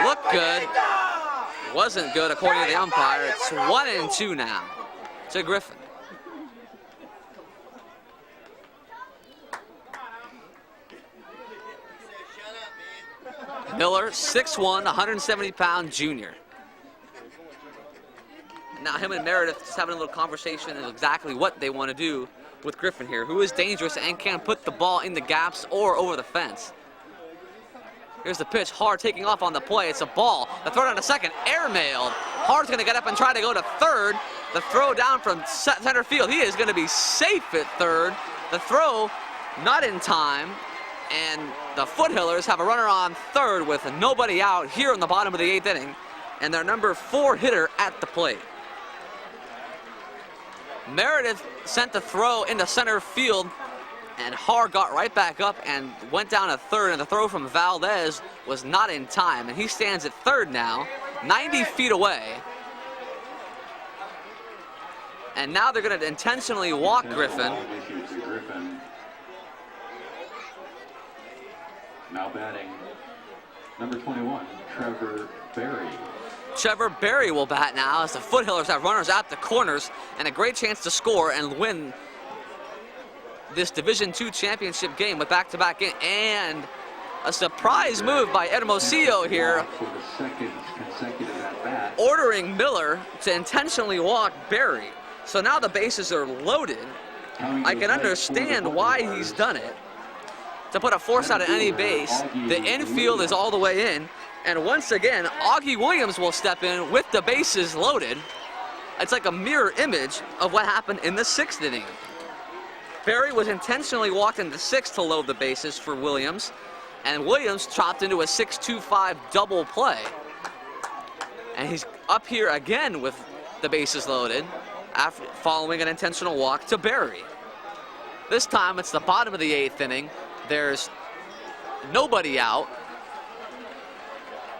Looked good. Wasn't good according to the umpire. It's 1-2 now to Griffin. Miller, 6'1", 170-pound junior. Now him and Meredith just having a little conversation of exactly what they want to do with Griffin here, who is dangerous and can put the ball in the gaps or over the fence. Here's the pitch, Hard taking off on the play. It's a ball. The throw down to second, airmailed. Hard's going to get up and try to go to third. The throw down from center field. He is going to be safe at third. The throw not in time, and the Foothillers have a runner on third with nobody out here in the bottom of the 8th inning, and their number 4 hitter at the plate. Meredith sent the throw into center field, and Hard got right back up and went down to third, and the throw from Valdez was not in time, and he stands at third now, 90 feet away. And now they're going to intentionally walk Griffin. Now batting, number 21, Trevor Berry. Trevor Berry will bat now as the Foothillers have runners at the corners and a great chance to score and win this Division II championship game with back-to-back and a surprise move by Hermosillo here, For the second consecutive at-bat. ordering Miller to intentionally walk Berry. So now the bases are loaded. I can understand why he's done it. To put a force out at any base, the infield is all the way in, and once again, Augie Williams will step in with the bases loaded. It's like a mirror image of what happened in the 6th inning. Berry was intentionally walked in the 6th to load the bases for Williams, and Williams chopped into a 6-2-5 double play. And he's up here again with the bases loaded, after following an intentional walk to Berry. This time it's the bottom of the 8th inning. There's nobody out.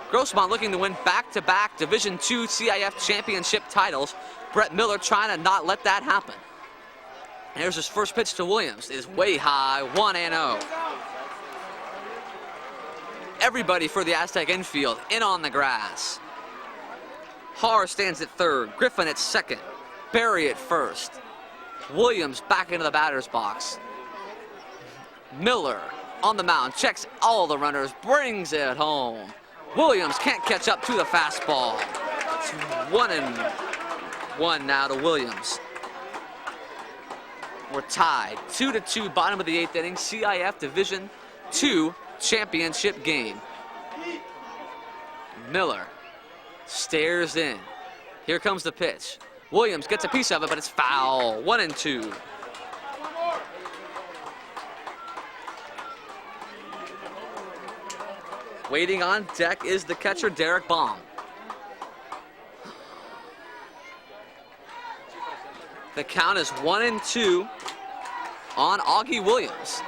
Grossmont looking to win back-to-back Division II CIF championship titles. Brett Miller trying to not let that happen. And here's his first pitch to Williams. It is way high, 1-0. Everybody for the Aztec infield in on the grass. Har stands at third, Griffin at second, Berry at first. Williams back into the batter's box. Miller on the mound, checks all the runners, brings it home. Williams can't catch up to the fastball. It's 1-1 now to Williams. We're tied, 2-2, bottom of the 8th inning, CIF Division II championship game. Miller stares in. Here comes the pitch. Williams gets a piece of it, but it's foul. 1-2. Waiting on deck is the catcher, Derek Baum. The count is 1-2 on Augie Williams.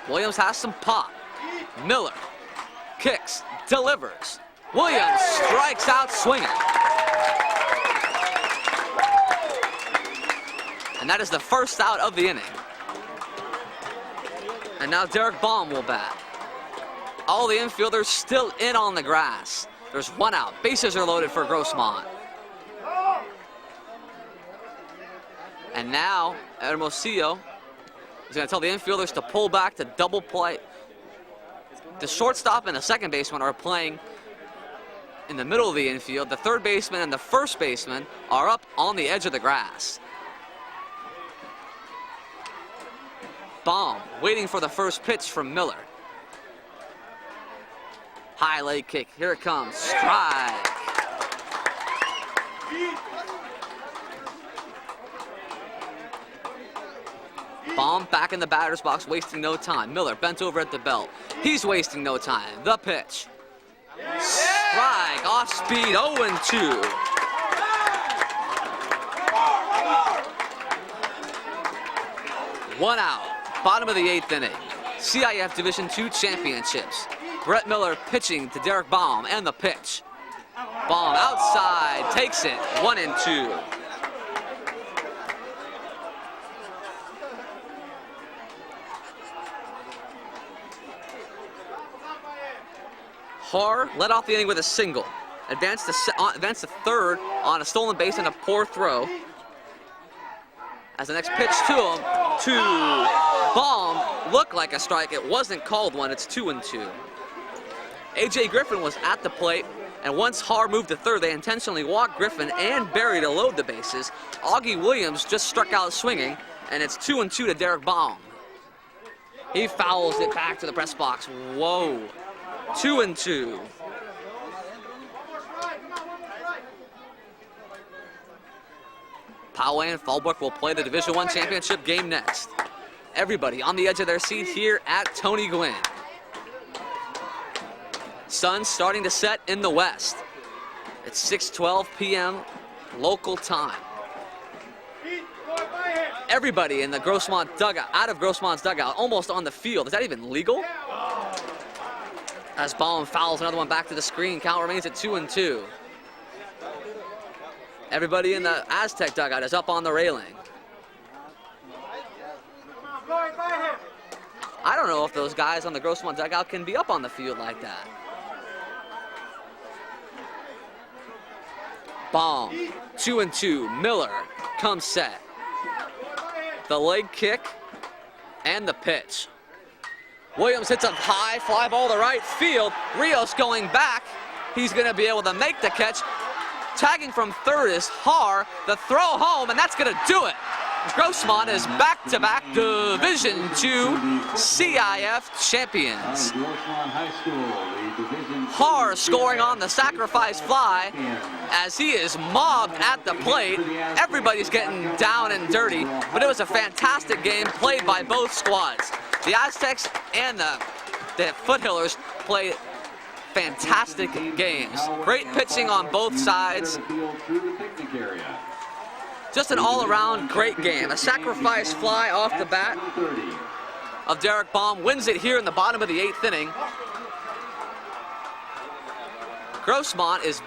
Williams has some pop. Miller kicks, delivers. Williams strikes out swinging. And that is the first out of the inning. And now Derek Baum will bat. All the infielders still in on the grass. There's one out. Bases are loaded for Grossmont. And now Hermosillo is going to tell the infielders to pull back to double play. The shortstop and the second baseman are playing in the middle of the infield. The third baseman and the first baseman are up on the edge of the grass. Baum waiting for the first pitch from Miller. High leg kick, here it comes, strike. Baum back in the batter's box, wasting no time. Miller bent over at the belt. He's wasting no time. The pitch. Strike, off speed, 0-2. One out, bottom of the 8th inning. CIF Division II championships. Brett Miller pitching to Derek Baum, and the pitch. Baum outside, takes it, 1-2. Har led off the inning with a single. Advanced to third on a stolen base and a poor throw. As the next pitch to him, to Baum, looked like a strike. It wasn't called one, it's 2-2. A.J. Griffin was at the plate, and once Haar moved to third, they intentionally walked Griffin and Berry to load the bases. Augie Williams just struck out swinging, and it's 2-2 to Derek Baum. He fouls it back to the press box. Whoa, 2-2. Poway and Fallbrook will play the Division I championship game next. Everybody on the edge of their seat here at Tony Gwynn. Sun starting to set in the west. It's 6:12 p.m. local time. Everybody in the Grossmont dugout, out of Grossmont's dugout, almost on the field. Is that even legal? As Baum fouls another one back to the screen, count remains at 2-2. Everybody in the Aztec dugout is up on the railing. I don't know if those guys on the Grossmont dugout can be up on the field like that. Baum, 2-2. Miller comes set. The leg kick and the pitch. Williams hits a high fly ball to right field. Rios going back. He's going to be able to make the catch. Tagging from third is Haar. The throw home, and that's going to do it. Grossmont is back-to-back Division II CIF champions. Haar scoring on the sacrifice fly as he is mobbed at the plate. Everybody's getting down and dirty, but it was a fantastic game played by both squads. The Aztecs and the Foothillers played fantastic games. Great pitching on both sides. Just an all-around great game. A sacrifice fly off the bat of Derek Baum wins it here in the bottom of the 8th inning. Grossmont is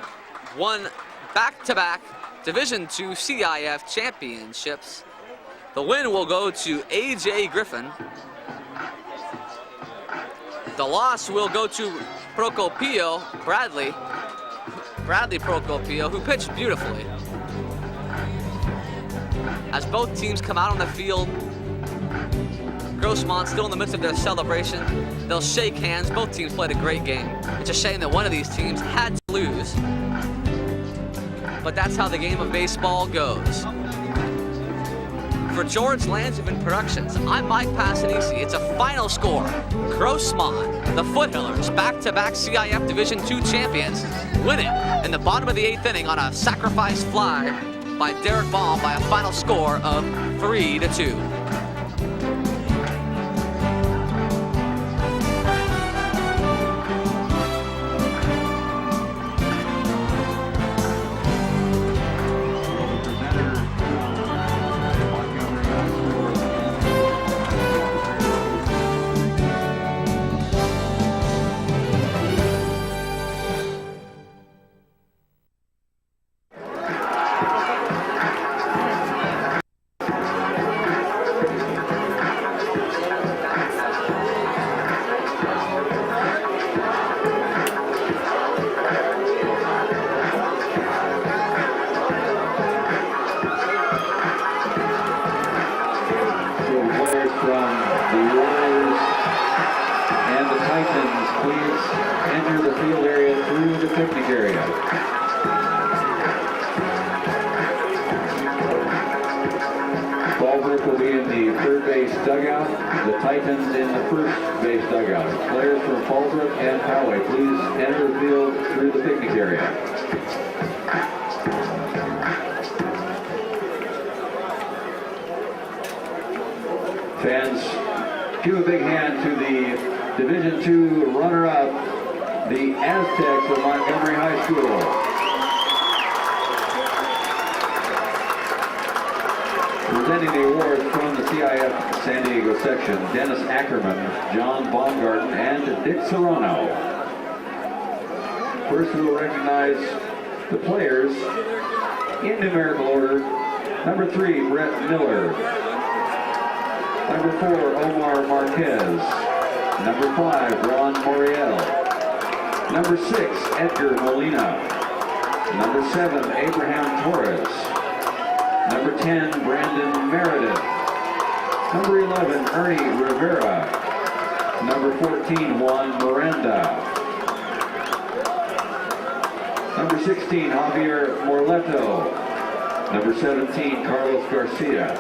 won back-to-back Division II CIF championships. The win will go to A.J. Griffin. The loss will go to Procopio, Bradley Procopio, who pitched beautifully. As both teams come out on the field, Grossmont still in the midst of their celebration. They'll shake hands. Both teams played a great game. It's a shame that one of these teams had to lose. But that's how the game of baseball goes. For George Langevin Productions, I'm Mike Passanisi. It's a final score. Grossmont, the Foothillers, back-to-back CIF Division II champions, winning in the bottom of the 8th inning on a sacrifice fly by Derek Baum by a final score of 3-2. Will be in the third base dugout. The Titans in the first base dugout. Players from Fallbrook and Poway, please enter the field through the picnic area. Fans, give a big hand to the Division II runner-up, the Aztecs of Montgomery High School. Presenting the awards from the CIF San Diego section, Dennis Ackerman, John Baumgarten, and Dick Serrano. First we will recognize the players in numerical order. Number 3, Brett Miller. Number 4, Omar Marquez. Number 5, Ron Moriel. Number 6, Edgar Molina. Number 7, Abraham Torres. Number 10, Brandon Meredith. Number 11, Ernie Rivera. Number 14, Juan Miranda. Number 16, Javier Morleto. Number 17, Carlos Garcia.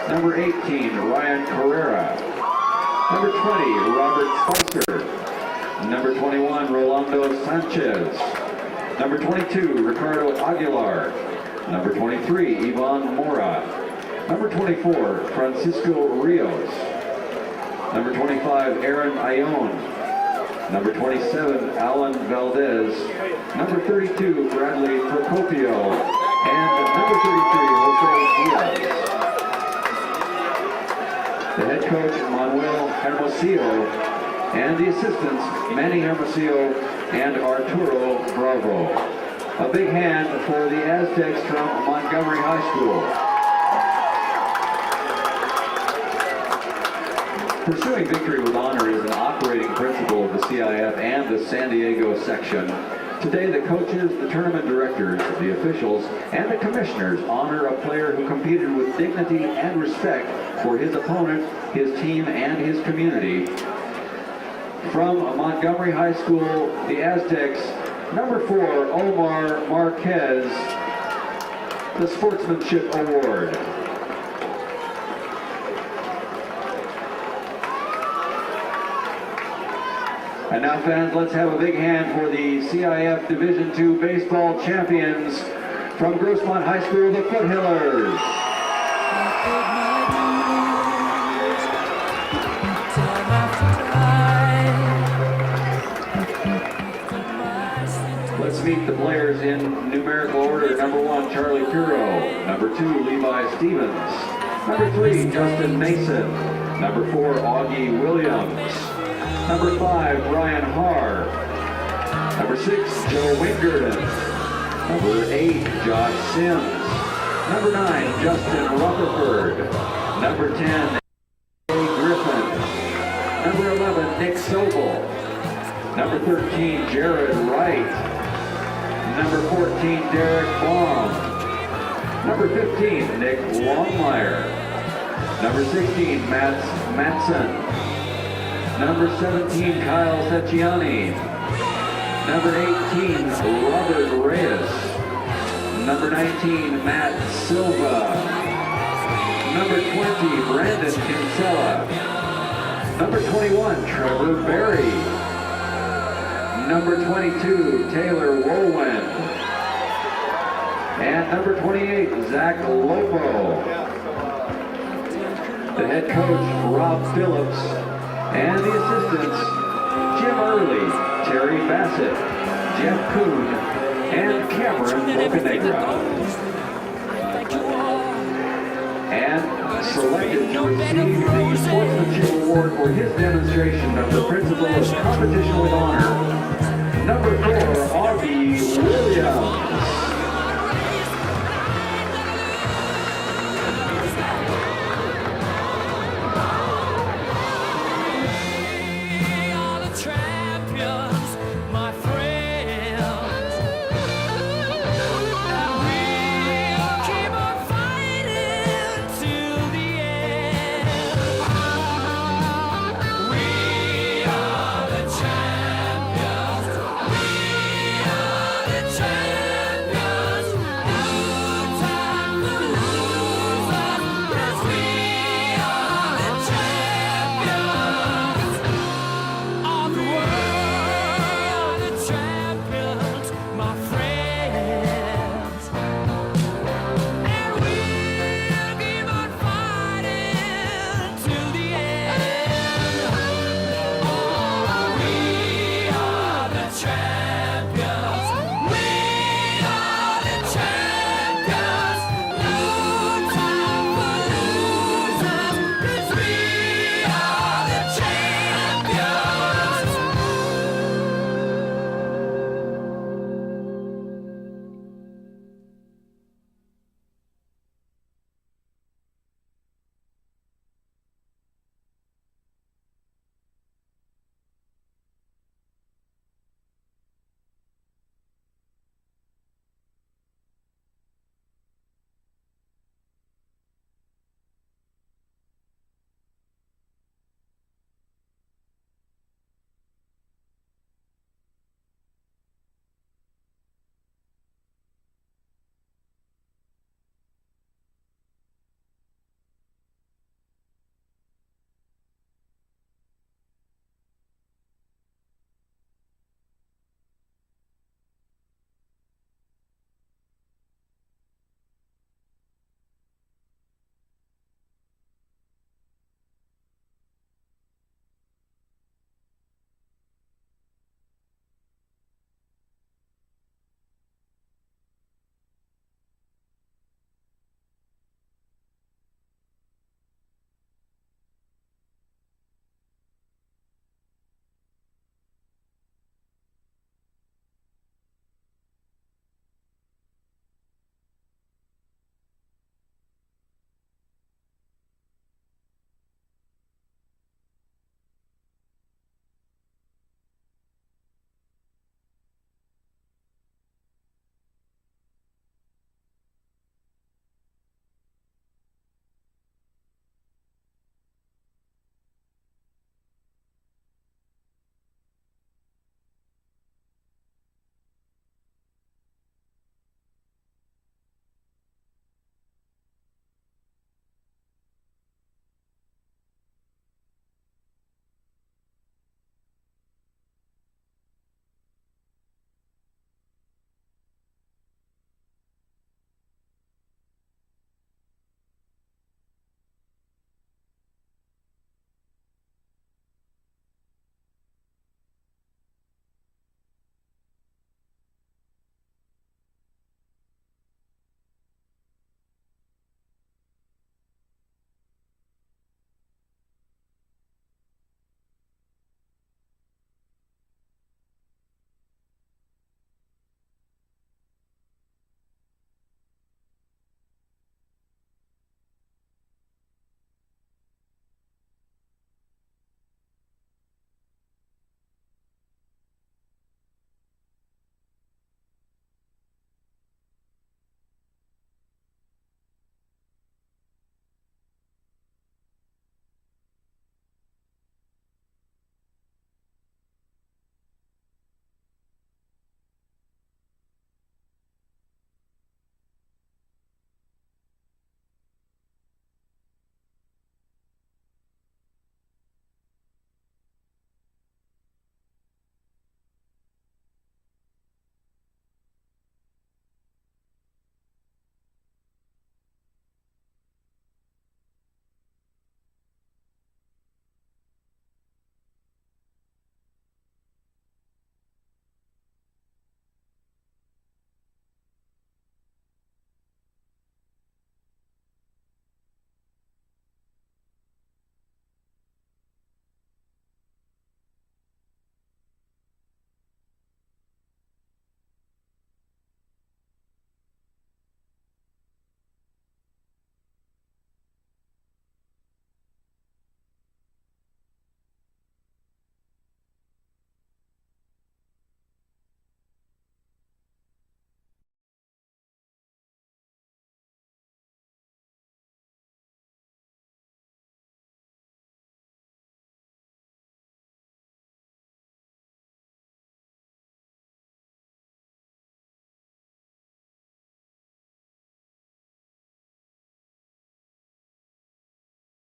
Number 18, Ryan Carrera. Number 20, Robert Spicer. Number 21, Rolando Sanchez. Number 22, Ricardo Aguilar. Number 23, Ivan Mora. Number 24, Francisco Rios. Number 25, Aaron Ione. Number 27, Alan Valdez. Number 32, Bradley Procopio. And number 33, Jose Diaz. The head coach, Manuel Hermosillo, and the assistants, Manny Hermosillo and Arturo Bravo. A big hand for the Aztecs from Montgomery High School. Pursuing victory with honor is an operating principle of the CIF and the San Diego section. Today, the coaches, the tournament directors, the officials, and the commissioners honor a player who competed with dignity and respect for his opponent, his team, and his community. From Montgomery High School, the Aztecs, number 4, Omar Marquez, the Sportsmanship Award. And now, fans, let's have a big hand for the CIF Division II baseball champions from Grossmont High School, the Foothillers. Let's meet the players in numerical order. Number 1, Charlie Pirro. Number 2, Levi Stevens. Number 3, Justin Mason. Number 4, Augie Williams. Number 5, Brian Haar. Number 6, Joe Wingerden. Number 8, Josh Sims. Number 9, Justin Rutherford. Number 10, A. Griffin. Number 11, Nick Sobel. Number 13, Jared Wright. Number 14, Derek Baum. Number 15, Nick Longmire. Number 16, Mats Matson. Number 17, Kyle Secchiani. Number 18, Robert Reyes. Number 19, Matt Silva. Number 20, Brandon Kinsella. Number 21, Trevor Berry. Number 22, Taylor Woolwen. And number 28, Zach Lobo. The head coach, Rob Phillips. And the assistants, Jim Early, Terry Bassett, Jeff Kuhn, and Cameron Bocanegra. And selected to receive the Sportsmanship Award for his demonstration of the principle of competition with honor, number 4, Augie